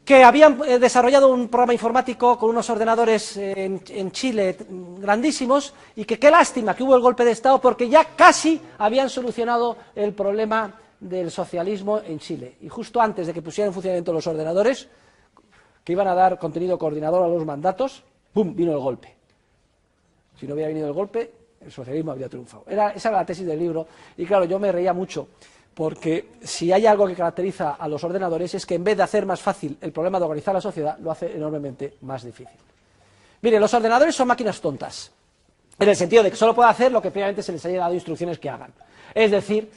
que habían desarrollado un programa informático con unos ordenadores en Chile grandísimos, y que qué lástima que hubo el golpe de Estado porque ya casi habían solucionado el problema del socialismo en Chile. Y justo antes de que pusieran en funcionamiento los ordenadores, que iban a dar contenido coordinador a los mandatos, ¡pum!, vino el golpe. Si no hubiera venido el golpe, el socialismo habría triunfado. Esa era la tesis del libro, y claro, yo me reía mucho, porque si hay algo que caracteriza a los ordenadores es que en vez de hacer más fácil el problema de organizar la sociedad, lo hace enormemente más difícil. Mire, los ordenadores son máquinas tontas, en el sentido de que solo pueden hacer lo que previamente se les haya dado instrucciones que hagan, es decir,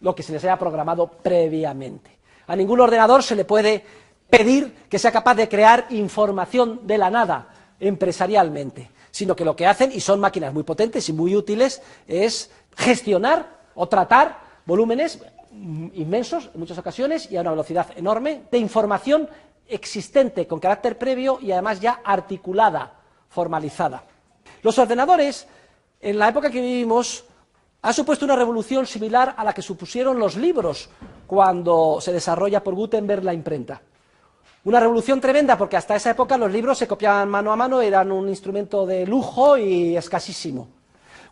lo que se les haya programado previamente. A ningún ordenador se le puede pedir que sea capaz de crear información de la nada, empresarialmente, sino que lo que hacen, y son máquinas muy potentes y muy útiles, es gestionar o tratar volúmenes inmensos, en muchas ocasiones, y a una velocidad enorme, de información existente con carácter previo y además ya articulada, formalizada. Los ordenadores, en la época que vivimos, han supuesto una revolución similar a la que supusieron los libros cuando se desarrolla por Gutenberg la imprenta. Una revolución tremenda porque hasta esa época los libros se copiaban mano a mano, eran un instrumento de lujo y escasísimo.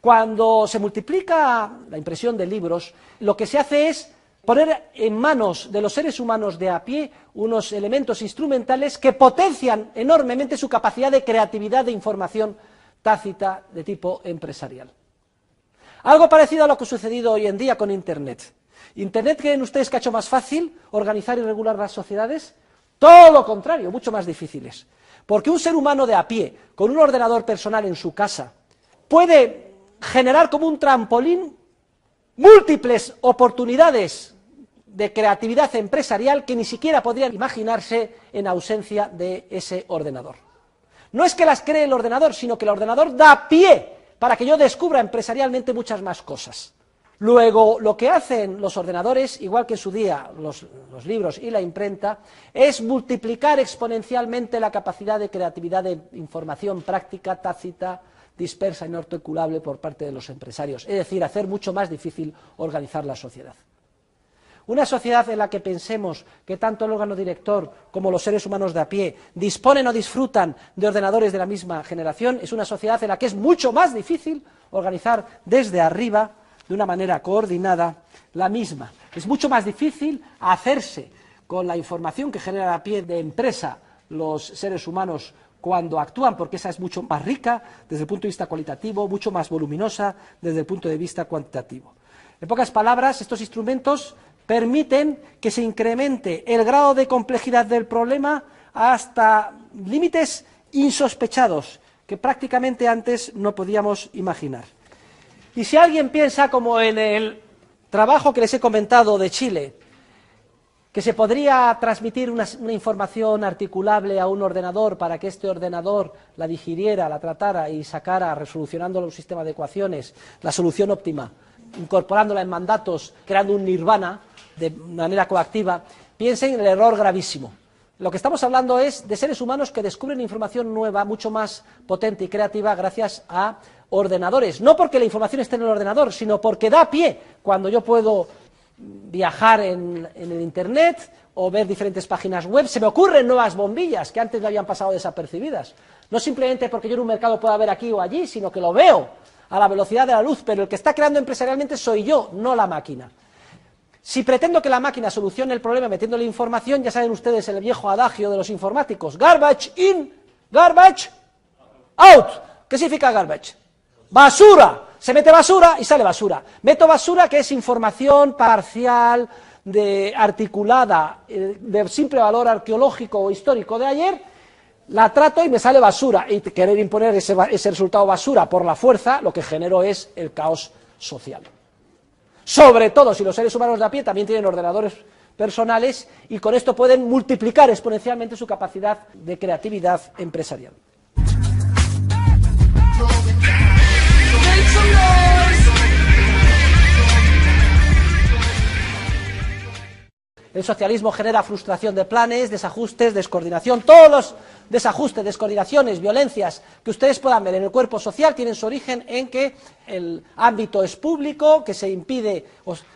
Cuando se multiplica la impresión de libros, lo que se hace es poner en manos de los seres humanos de a pie unos elementos instrumentales que potencian enormemente su capacidad de creatividad de información tácita de tipo empresarial. Algo parecido a lo que ha sucedido hoy en día con Internet. ¿Internet creen ustedes que ha hecho más fácil organizar y regular las sociedades? Todo lo contrario, mucho más difíciles. Porque un ser humano de a pie, con un ordenador personal en su casa, puede generar como un trampolín múltiples oportunidades de creatividad empresarial que ni siquiera podrían imaginarse en ausencia de ese ordenador. No es que las cree el ordenador, sino que el ordenador da pie para que yo descubra empresarialmente muchas más cosas. Luego, lo que hacen los ordenadores, igual que en su día los libros y la imprenta, es multiplicar exponencialmente la capacidad de creatividad de información práctica, tácita, dispersa y no articulable por parte de los empresarios, es decir, hacer mucho más difícil organizar la sociedad. Una sociedad en la que pensemos que tanto el órgano director como los seres humanos de a pie disponen o disfrutan de ordenadores de la misma generación es una sociedad en la que es mucho más difícil organizar desde arriba, de una manera coordinada, la misma. Es mucho más difícil hacerse con la información que genera a pie de empresa los seres humanos cuando actúan, porque esa es mucho más rica desde el punto de vista cualitativo, mucho más voluminosa desde el punto de vista cuantitativo. En pocas palabras, estos instrumentos permiten que se incremente el grado de complejidad del problema hasta límites insospechados que prácticamente antes no podíamos imaginar. Y si alguien piensa, como en el trabajo que les he comentado de Chile, que se podría transmitir una información articulable a un ordenador para que este ordenador la digiriera, la tratara y sacara, resolucionando un sistema de ecuaciones, la solución óptima, incorporándola en mandatos, creando un nirvana de manera coactiva, piensen en el error gravísimo. Lo que estamos hablando es de seres humanos que descubren información nueva, mucho más potente y creativa gracias a ordenadores. No porque la información esté en el ordenador, sino porque da pie cuando yo puedo viajar en el Internet o ver diferentes páginas web, se me ocurren nuevas bombillas que antes me habían pasado desapercibidas. No simplemente porque yo en un mercado pueda ver aquí o allí, sino que lo veo a la velocidad de la luz, pero el que está creando empresarialmente soy yo, no la máquina. Si pretendo que la máquina solucione el problema metiéndole información, ya saben ustedes el viejo adagio de los informáticos, garbage in, garbage out. ¿Qué significa garbage? Basura. Se mete basura y sale basura. Meto basura, que es información parcial, articulada, de simple valor arqueológico o histórico de ayer, la trato y me sale basura. Y querer imponer ese resultado basura por la fuerza, lo que genero es el caos social. Sobre todo si los seres humanos de a pie también tienen ordenadores personales y con esto pueden multiplicar exponencialmente su capacidad de creatividad empresarial. El socialismo genera frustración de planes, desajustes, descoordinación. Todos los desajustes, descoordinaciones, violencias que ustedes puedan ver en el cuerpo social tienen su origen en que el ámbito es público, que se impide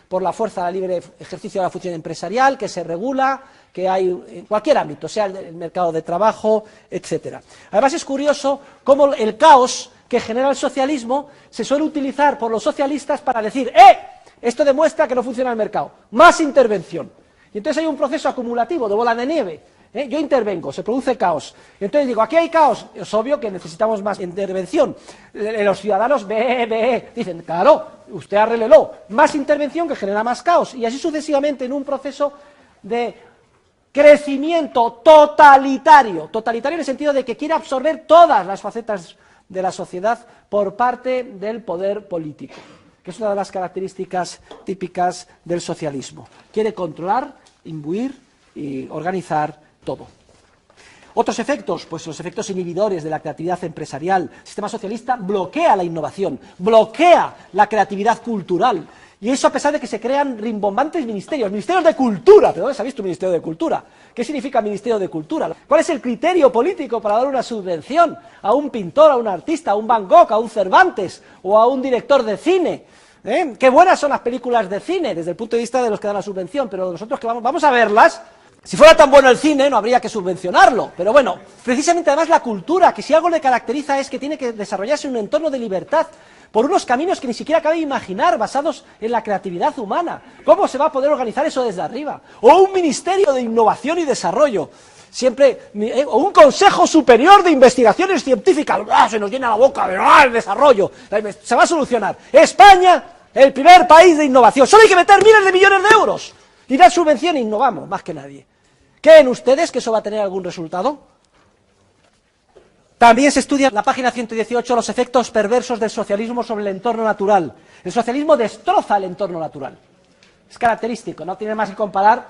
por la fuerza del libre ejercicio de la función empresarial, que se regula, que hay en cualquier ámbito, sea el mercado de trabajo, etcétera. Además es curioso cómo el caos que genera el socialismo se suele utilizar por los socialistas para decir esto demuestra que no funciona el mercado, más intervención. Y entonces hay un proceso acumulativo de bola de nieve. Yo intervengo, se produce caos. Y entonces digo, aquí hay caos. Es obvio que necesitamos más intervención. Los ciudadanos dicen, claro, usted arréglelo. Más intervención que genera más caos. Y así sucesivamente en un proceso de crecimiento totalitario. Totalitario en el sentido de que quiere absorber todas las facetas de la sociedad por parte del poder político, que es una de las características típicas del socialismo. Quiere controlar, imbuir y organizar todo. Otros efectos, pues los efectos inhibidores de la creatividad empresarial. El sistema socialista bloquea la innovación, bloquea la creatividad cultural. Y eso a pesar de que se crean rimbombantes ministerios de cultura. ¿Pero dónde se ha visto un ministerio de cultura? ¿Qué significa ministerio de cultura? ¿Cuál es el criterio político para dar una subvención a un pintor, a un artista, a un Van Gogh, a un Cervantes o a un director de cine? Qué buenas son las películas de cine desde el punto de vista de los que dan la subvención, pero nosotros que vamos a verlas, si fuera tan bueno el cine no habría que subvencionarlo, pero bueno, precisamente además la cultura, que si algo le caracteriza es que tiene que desarrollarse en un entorno de libertad, por unos caminos que ni siquiera cabe imaginar, basados en la creatividad humana. ¿Cómo se va a poder organizar eso desde arriba? O un ministerio de innovación y desarrollo, o un consejo superior de investigaciones científicas, se nos llena la boca de el desarrollo, se va a solucionar. España, el primer país de innovación, solo hay que meter miles de millones de euros y dar subvención e innovamos más que nadie. ¿Creen ustedes que eso va a tener algún resultado? También se estudia en la página 118 los efectos perversos del socialismo sobre el entorno natural. El socialismo destroza el entorno natural. Es característico, no tiene más que comparar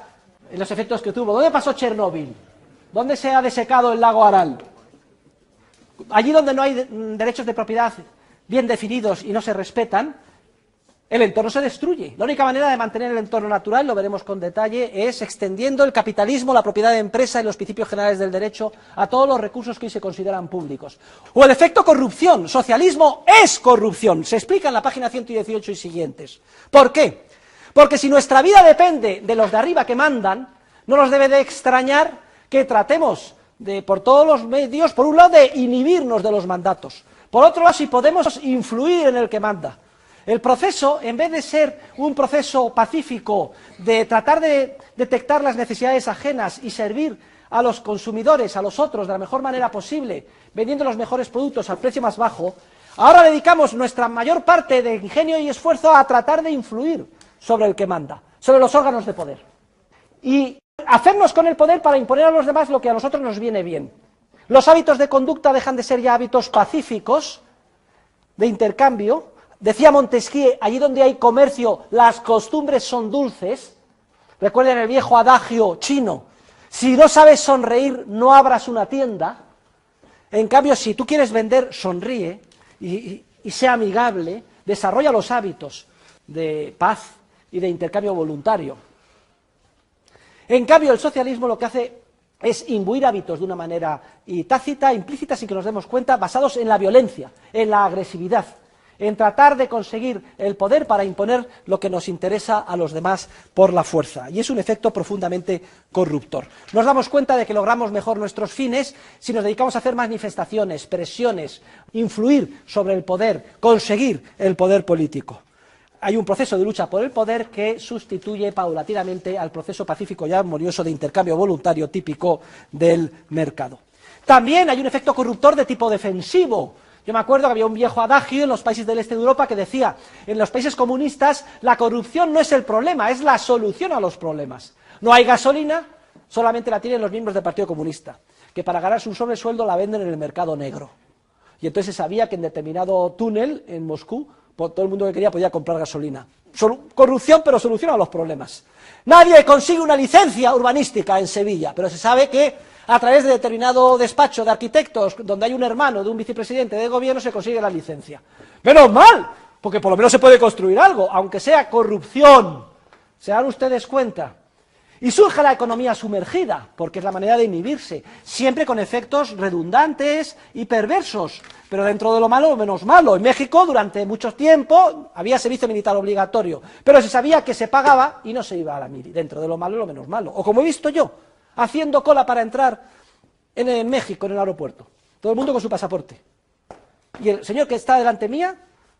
los efectos que tuvo. ¿Dónde pasó Chernóbil? ¿Dónde se ha desecado el lago Aral? Allí donde no hay derechos de propiedad bien definidos y no se respetan, el entorno se destruye. La única manera de mantener el entorno natural, lo veremos con detalle, es extendiendo el capitalismo, la propiedad de empresa y los principios generales del derecho a todos los recursos que hoy se consideran públicos. O el efecto corrupción. Socialismo es corrupción. Se explica en la página 118 y siguientes. ¿Por qué? Porque si nuestra vida depende de los de arriba que mandan, no nos debe de extrañar que tratemos por todos los medios, por un lado, de inhibirnos de los mandatos. Por otro lado, si podemos influir en el que manda. El proceso, en vez de ser un proceso pacífico de tratar de detectar las necesidades ajenas y servir a los consumidores, a los otros, de la mejor manera posible, vendiendo los mejores productos al precio más bajo, ahora dedicamos nuestra mayor parte de ingenio y esfuerzo a tratar de influir sobre el que manda, sobre los órganos de poder. Y hacernos con el poder para imponer a los demás lo que a nosotros nos viene bien. Los hábitos de conducta dejan de ser ya hábitos pacíficos, de intercambio. Decía Montesquieu, allí donde hay comercio, las costumbres son dulces. Recuerden el viejo adagio chino, si no sabes sonreír, no abras una tienda. En cambio, si tú quieres vender, sonríe y sea amigable, desarrolla los hábitos de paz y de intercambio voluntario. En cambio, el socialismo lo que hace es imbuir hábitos de una manera tácita, implícita, sin que nos demos cuenta, basados en la violencia, en la agresividad, en tratar de conseguir el poder para imponer lo que nos interesa a los demás por la fuerza. Y es un efecto profundamente corruptor. Nos damos cuenta de que logramos mejor nuestros fines si nos dedicamos a hacer manifestaciones, presiones, influir sobre el poder, conseguir el poder político. hay un proceso de lucha por el poder que sustituye paulatinamente al proceso pacífico y armonioso de intercambio voluntario típico del mercado. También hay un efecto corruptor de tipo defensivo. Yo me acuerdo que había un viejo adagio en los países del este de Europa que decía, en los países comunistas la corrupción no es el problema, es la solución a los problemas. No hay gasolina, solamente la tienen los miembros del Partido Comunista, que para ganarse un sobresueldo la venden en el mercado negro. Y entonces se sabía que en determinado túnel en Moscú, todo el mundo que quería podía comprar gasolina. Corrupción, pero solución a los problemas. Nadie consigue una licencia urbanística en Sevilla, pero se sabe que a través de determinado despacho de arquitectos, donde hay un hermano de un vicepresidente de gobierno, se consigue la licencia. ¡Menos mal! Porque por lo menos se puede construir algo, aunque sea corrupción. ¿Se dan ustedes cuenta? Y surge la economía sumergida, porque es la manera de inhibirse, siempre con efectos redundantes y perversos, pero dentro de lo malo, lo menos malo. En México, durante mucho tiempo, había servicio militar obligatorio, pero se sabía que se pagaba y no se iba a la mili, dentro de lo malo, lo menos malo. O como he visto yo, haciendo cola para entrar en México, en el aeropuerto, todo el mundo con su pasaporte. Y el señor que está delante mía,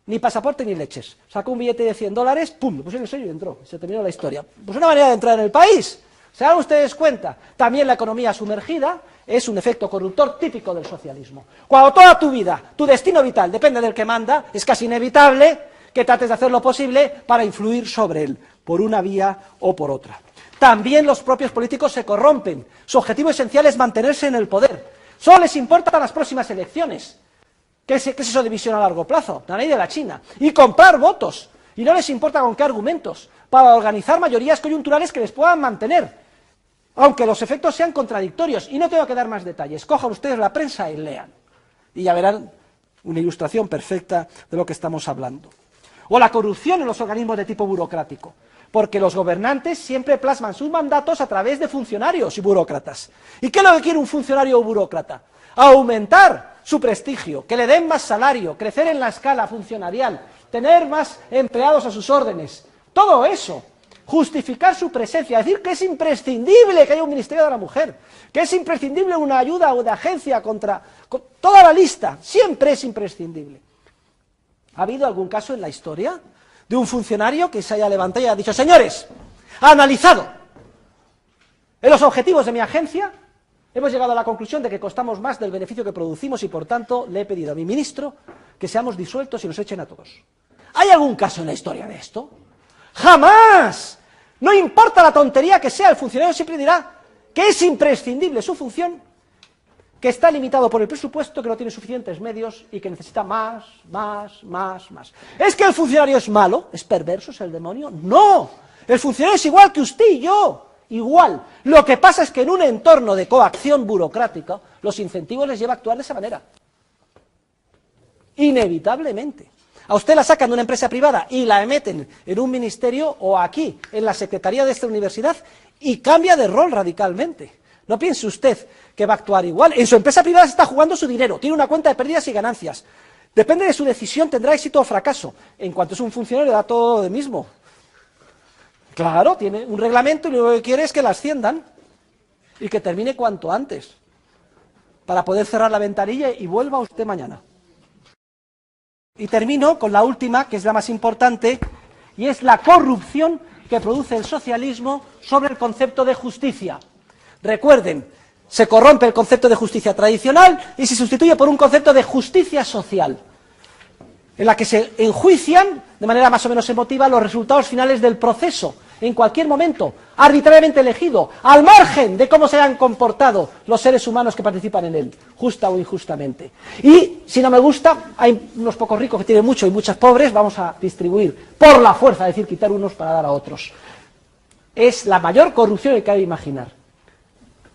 ni pasaporte ni leches. Sacó un billete de $100, pum, lo puso en el sello y entró. Se terminó la historia. Pues una manera de entrar en el país. ¿Se dan ustedes cuenta? También la economía sumergida es un efecto corruptor típico del socialismo. Cuando toda tu vida, tu destino vital depende del que manda, es casi inevitable que trates de hacer lo posible para influir sobre él, por una vía o por otra. También los propios políticos se corrompen. Su objetivo esencial es mantenerse en el poder. Solo les importan las próximas elecciones. ¿Qué es eso de visión a largo plazo? La ley de la China. Y comprar votos. Y no les importa con qué argumentos. Para organizar mayorías coyunturales que les puedan mantener. Aunque los efectos sean contradictorios. Y no tengo que dar más detalles. Cojan ustedes la prensa y lean. Y ya verán una ilustración perfecta de lo que estamos hablando. O la corrupción en los organismos de tipo burocrático. Porque los gobernantes siempre plasman sus mandatos a través de funcionarios y burócratas. ¿Y qué es lo que quiere un funcionario o burócrata? Aumentar su prestigio, que le den más salario, crecer en la escala funcionarial, tener más empleados a sus órdenes. Todo eso, justificar su presencia, decir que es imprescindible que haya un Ministerio de la Mujer, que es imprescindible una ayuda o de agencia contra toda la lista, siempre es imprescindible. ¿Ha habido algún caso en la historia de un funcionario que se haya levantado y haya dicho, señores, analizado en los objetivos de mi agencia, hemos llegado a la conclusión de que costamos más del beneficio que producimos y por tanto le he pedido a mi ministro que seamos disueltos y nos echen a todos? ¿Hay algún caso en la historia de esto? ¡Jamás! No importa la tontería que sea, el funcionario siempre dirá que es imprescindible su función, que está limitado por el presupuesto, que no tiene suficientes medios y que necesita más. ¿Es que el funcionario es malo? ¿Es perverso? ¿Es el demonio? ¡No! El funcionario es igual que usted y yo. Igual. Lo que pasa es que en un entorno de coacción burocrática, los incentivos les lleva a actuar de esa manera. Inevitablemente. A usted la sacan de una empresa privada y la meten en un ministerio o aquí, en la secretaría de esta universidad, y cambia de rol radicalmente. No piense usted que va a actuar igual. En su empresa privada se está jugando su dinero, tiene una cuenta de pérdidas y ganancias. Depende de su decisión, tendrá éxito o fracaso. En cuanto es un funcionario, da todo de mismo. Claro, tiene un reglamento y lo que quiere es que la asciendan y que termine cuanto antes, para poder cerrar la ventanilla y vuelva usted mañana. Y termino con la última, que es la más importante, y es la corrupción que produce el socialismo sobre el concepto de justicia. Recuerden, se corrompe el concepto de justicia tradicional y se sustituye por un concepto de justicia social, en la que se enjuician de manera más o menos emotiva los resultados finales del proceso, en cualquier momento, arbitrariamente elegido, al margen de cómo se han comportado los seres humanos que participan en él, justa o injustamente. Y, si no me gusta, hay unos pocos ricos que tienen mucho y muchas pobres, vamos a distribuir por la fuerza, es decir, quitar unos para dar a otros. Es la mayor corrupción que cabe imaginar.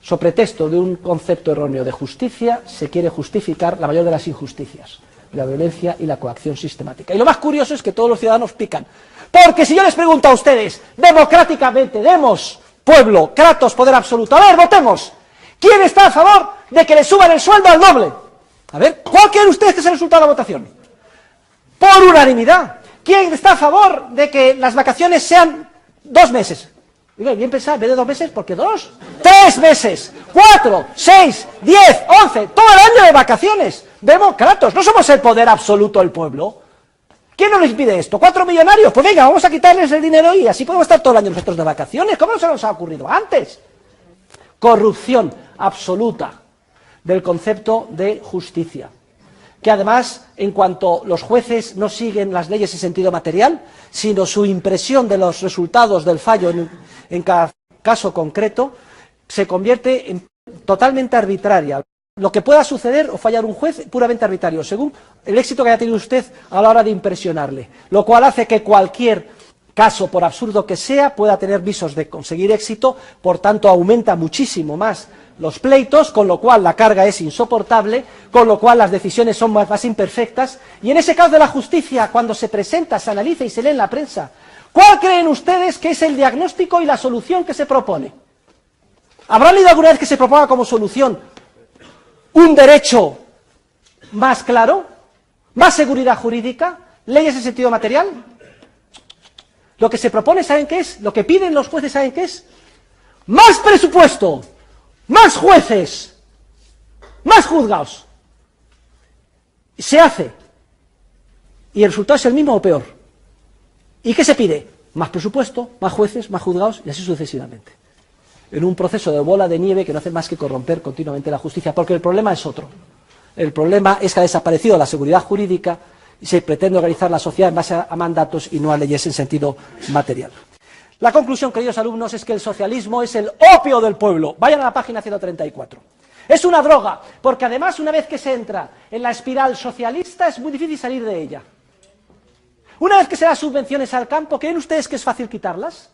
So pretexto de un concepto erróneo de justicia, se quiere justificar la mayor de las injusticias, la violencia y la coacción sistemática. Y lo más curioso es que todos los ciudadanos pican. Porque si yo les pregunto a ustedes, democráticamente, demos, pueblo, kratos, poder absoluto, a ver, votemos, ¿quién está a favor de que le suban el sueldo al doble? A ver, ¿cuál quieren ustedes que sea el resultado de la votación? Por unanimidad. ¿Quién está a favor de que las vacaciones sean 2 meses? Oiga, bien pensar, en vez de 2 meses, ¿por qué 2? 3 meses, 4, 6, 10, 11, todo el año de vacaciones. Demócratas, no somos el poder absoluto del pueblo. ¿Quién nos impide esto? ¿4 millonarios? Pues venga, vamos a quitarles el dinero y así podemos estar todo el año nosotros de vacaciones. ¿Cómo no se nos ha ocurrido antes? Corrupción absoluta del concepto de justicia, que además, en cuanto los jueces no siguen las leyes en sentido material, sino su impresión de los resultados del fallo en cada caso concreto, se convierte en totalmente arbitraria. Lo que pueda suceder o fallar un juez, puramente arbitrario, según el éxito que haya tenido usted a la hora de impresionarle, lo cual hace que cualquier caso, por absurdo que sea, pueda tener visos de conseguir éxito, por tanto aumenta muchísimo más los pleitos, con lo cual la carga es insoportable, con lo cual las decisiones son más imperfectas, y en ese caso de la justicia, cuando se presenta, se analiza y se lee en la prensa, ¿cuál creen ustedes que es el diagnóstico y la solución que se propone? ¿Habrán leído alguna vez que se proponga como solución un derecho más claro, más seguridad jurídica, leyes en sentido material? Lo que se propone, ¿saben qué es? Lo que piden los jueces, ¿saben qué es? Más presupuesto, más jueces, más juzgados. Se hace. ¿Y el resultado es el mismo o peor? ¿Y qué se pide? Más presupuesto, más jueces, más juzgados y así sucesivamente. En un proceso de bola de nieve que no hace más que corromper continuamente la justicia, porque el problema es otro. El problema es que ha desaparecido la seguridad jurídica y se pretende organizar la sociedad en base a mandatos y no a leyes en sentido material. La conclusión, queridos alumnos, es que el socialismo es el opio del pueblo. Vayan a la página 134. Es una droga, porque además una vez que se entra en la espiral socialista es muy difícil salir de ella. Una vez que se dan subvenciones al campo, ¿creen ustedes que es fácil quitarlas?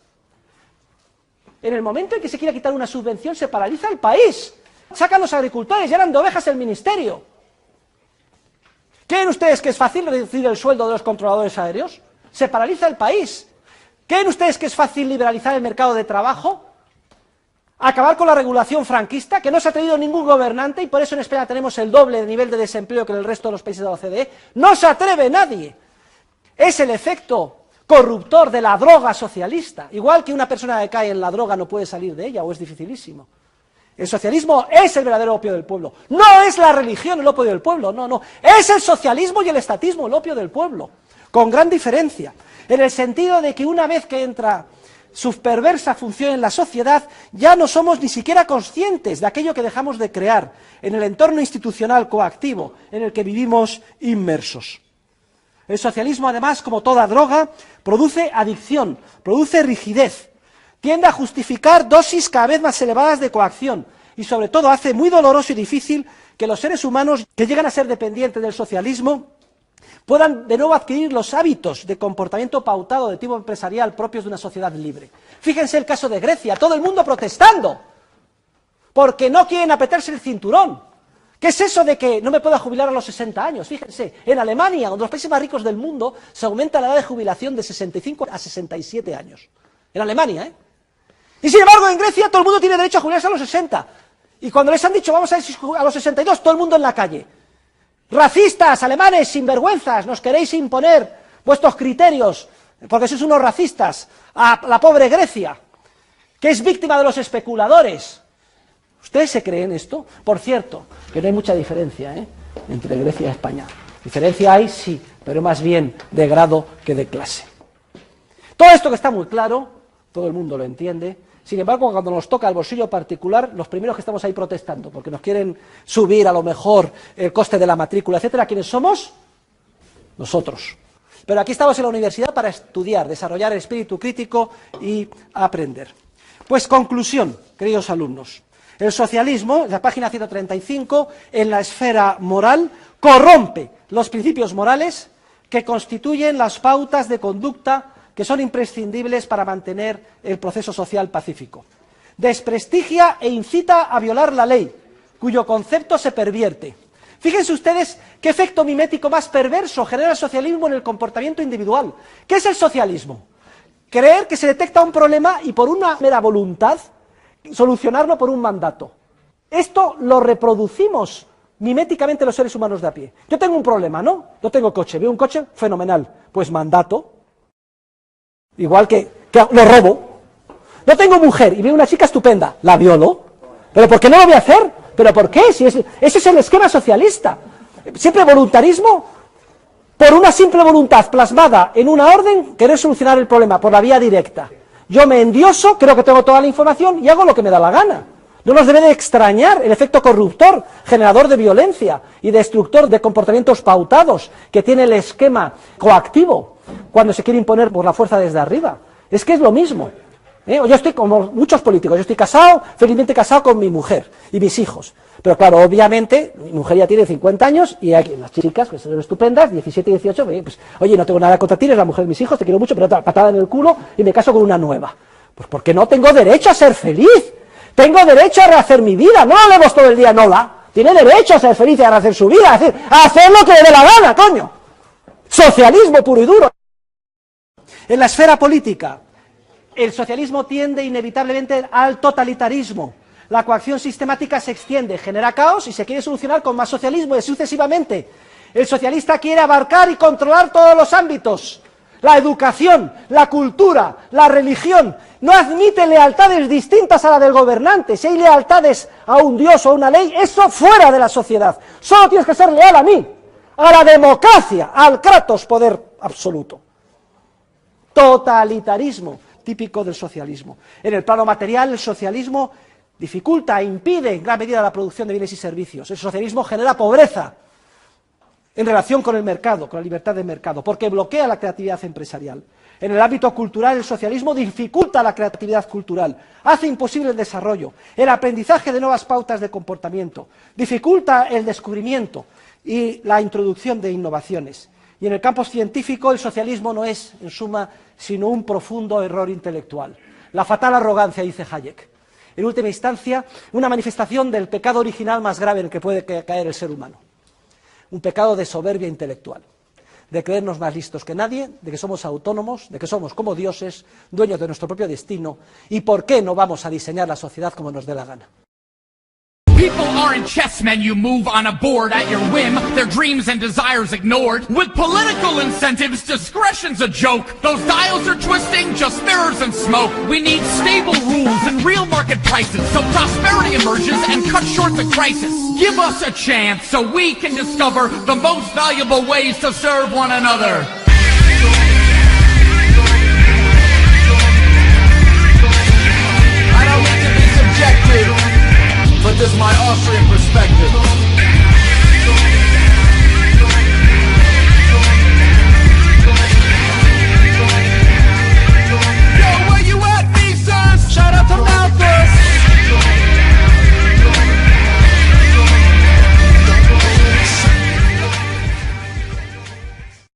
En el momento en que se quiera quitar una subvención se paraliza el país. Sacan los agricultores, llenan de ovejas el ministerio. ¿Creen ustedes que es fácil reducir el sueldo de los controladores aéreos? Se paraliza el país. ¿Creen ustedes que es fácil liberalizar el mercado de trabajo? Acabar con la regulación franquista, que no se ha atrevido ningún gobernante, y por eso en España tenemos el doble de nivel de desempleo que en el resto de los países de la OCDE. No se atreve nadie. Es el efecto corruptor de la droga socialista. Igual que una persona que cae en la droga no puede salir de ella, o es dificilísimo. El socialismo es el verdadero opio del pueblo. No es la religión el opio del pueblo, no, no. Es el socialismo y el estatismo el opio del pueblo. Con gran diferencia. En el sentido de que una vez que entra su perversa función en la sociedad, ya no somos ni siquiera conscientes de aquello que dejamos de crear en el entorno institucional coactivo en el que vivimos inmersos. El socialismo, además, como toda droga, produce adicción, produce rigidez, tiende a justificar dosis cada vez más elevadas de coacción y, sobre todo, hace muy doloroso y difícil que los seres humanos que llegan a ser dependientes del socialismo puedan de nuevo adquirir los hábitos de comportamiento pautado de tipo empresarial propios de una sociedad libre. Fíjense el caso de Grecia, todo el mundo protestando, porque no quieren apretarse el cinturón. ¿Qué es eso de que no me pueda jubilar a los 60 años? Fíjense, en Alemania, uno de los países más ricos del mundo, se aumenta la edad de jubilación de 65 a 67 años. En Alemania, ¿eh? Y sin embargo, en Grecia todo el mundo tiene derecho a jubilarse a los 60. Y cuando les han dicho vamos a ir a los 62, todo el mundo en la calle. Racistas, alemanes, sinvergüenzas, nos queréis imponer vuestros criterios, porque sois unos racistas, a la pobre Grecia, que es víctima de los especuladores. ¿Ustedes se creen esto? Por cierto, que no hay mucha diferencia entre Grecia y España. Diferencia hay, sí, pero más bien de grado que de clase. Todo esto que está muy claro, todo el mundo lo entiende. Sin embargo, cuando nos toca el bolsillo particular, los primeros que estamos ahí protestando, porque nos quieren subir a lo mejor el coste de la matrícula, etcétera, ¿quiénes somos? Nosotros. Pero aquí estamos en la universidad para estudiar, desarrollar el espíritu crítico y aprender. Pues conclusión, queridos alumnos. El socialismo, en la página 135, en la esfera moral, corrompe los principios morales que constituyen las pautas de conducta que son imprescindibles para mantener el proceso social pacífico. Desprestigia e incita a violar la ley, cuyo concepto se pervierte. Fíjense ustedes qué efecto mimético más perverso genera el socialismo en el comportamiento individual. ¿Qué es el socialismo? Creer que se detecta un problema y por una mera voluntad solucionarlo por un mandato. Esto lo reproducimos miméticamente los seres humanos de a pie. Yo tengo un problema, ¿no? No tengo coche, veo un coche, fenomenal, pues mandato. Igual que lo robo. No tengo mujer y veo una chica estupenda, la violo. ¿Pero por qué no lo voy a hacer? ¿Pero por qué? Si ese es el esquema socialista. Siempre voluntarismo por una simple voluntad plasmada en una orden, querer solucionar el problema por la vía directa. Yo me endioso, creo que tengo toda la información y hago lo que me da la gana. No nos debe de extrañar el efecto corruptor, generador de violencia y destructor de comportamientos pautados que tiene el esquema coactivo cuando se quiere imponer por la fuerza desde arriba. Es que es lo mismo. Yo estoy como muchos políticos, yo estoy casado, felizmente casado con mi mujer y mis hijos. Pero claro, obviamente, mi mujer ya tiene 50 años y hay las chicas, que son estupendas, 17 y 18, pues, oye, no tengo nada contra ti, eres la mujer de mis hijos, te quiero mucho, pero otra patada en el culo y me caso con una nueva. Pues porque no tengo derecho a ser feliz. Tengo derecho a rehacer mi vida, no hablemos todo el día en hola. Tiene derecho a ser feliz y a rehacer su vida, es decir, a hacer lo que le dé la gana, coño. Socialismo puro y duro. En la esfera política, el socialismo tiende inevitablemente al totalitarismo. La coacción sistemática se extiende, genera caos y se quiere solucionar con más socialismo y sucesivamente. El socialista quiere abarcar y controlar todos los ámbitos. La educación, la cultura, la religión, no admite lealtades distintas a la del gobernante. Si hay lealtades a un dios o a una ley, eso fuera de la sociedad. Solo tienes que ser leal a mí, a la democracia, al kratos, poder absoluto. Totalitarismo, típico del socialismo. En el plano material, el socialismo dificulta e impide en gran medida la producción de bienes y servicios. El socialismo genera pobreza en relación con el mercado, con la libertad de mercado, porque bloquea la creatividad empresarial. En el ámbito cultural, el socialismo dificulta la creatividad cultural, hace imposible el desarrollo, el aprendizaje de nuevas pautas de comportamiento, dificulta el descubrimiento y la introducción de innovaciones. Y en el campo científico, el socialismo no es, en suma, sino un profundo error intelectual. La fatal arrogancia, dice Hayek. En última instancia, una manifestación del pecado original más grave en el que puede caer el ser humano. Un pecado de soberbia intelectual, de creernos más listos que nadie, de que somos autónomos, de que somos como dioses, dueños de nuestro propio destino, y por qué no vamos a diseñar la sociedad como nos dé la gana. People aren't chessmen you move on a board at your whim, their dreams and desires ignored. With political incentives, discretion's a joke. Those dials are twisting, just mirrors and smoke. We need stable rules and real market prices, so prosperity emerges and cuts short the crisis. Give us a chance so we can discover the most valuable ways to serve one another.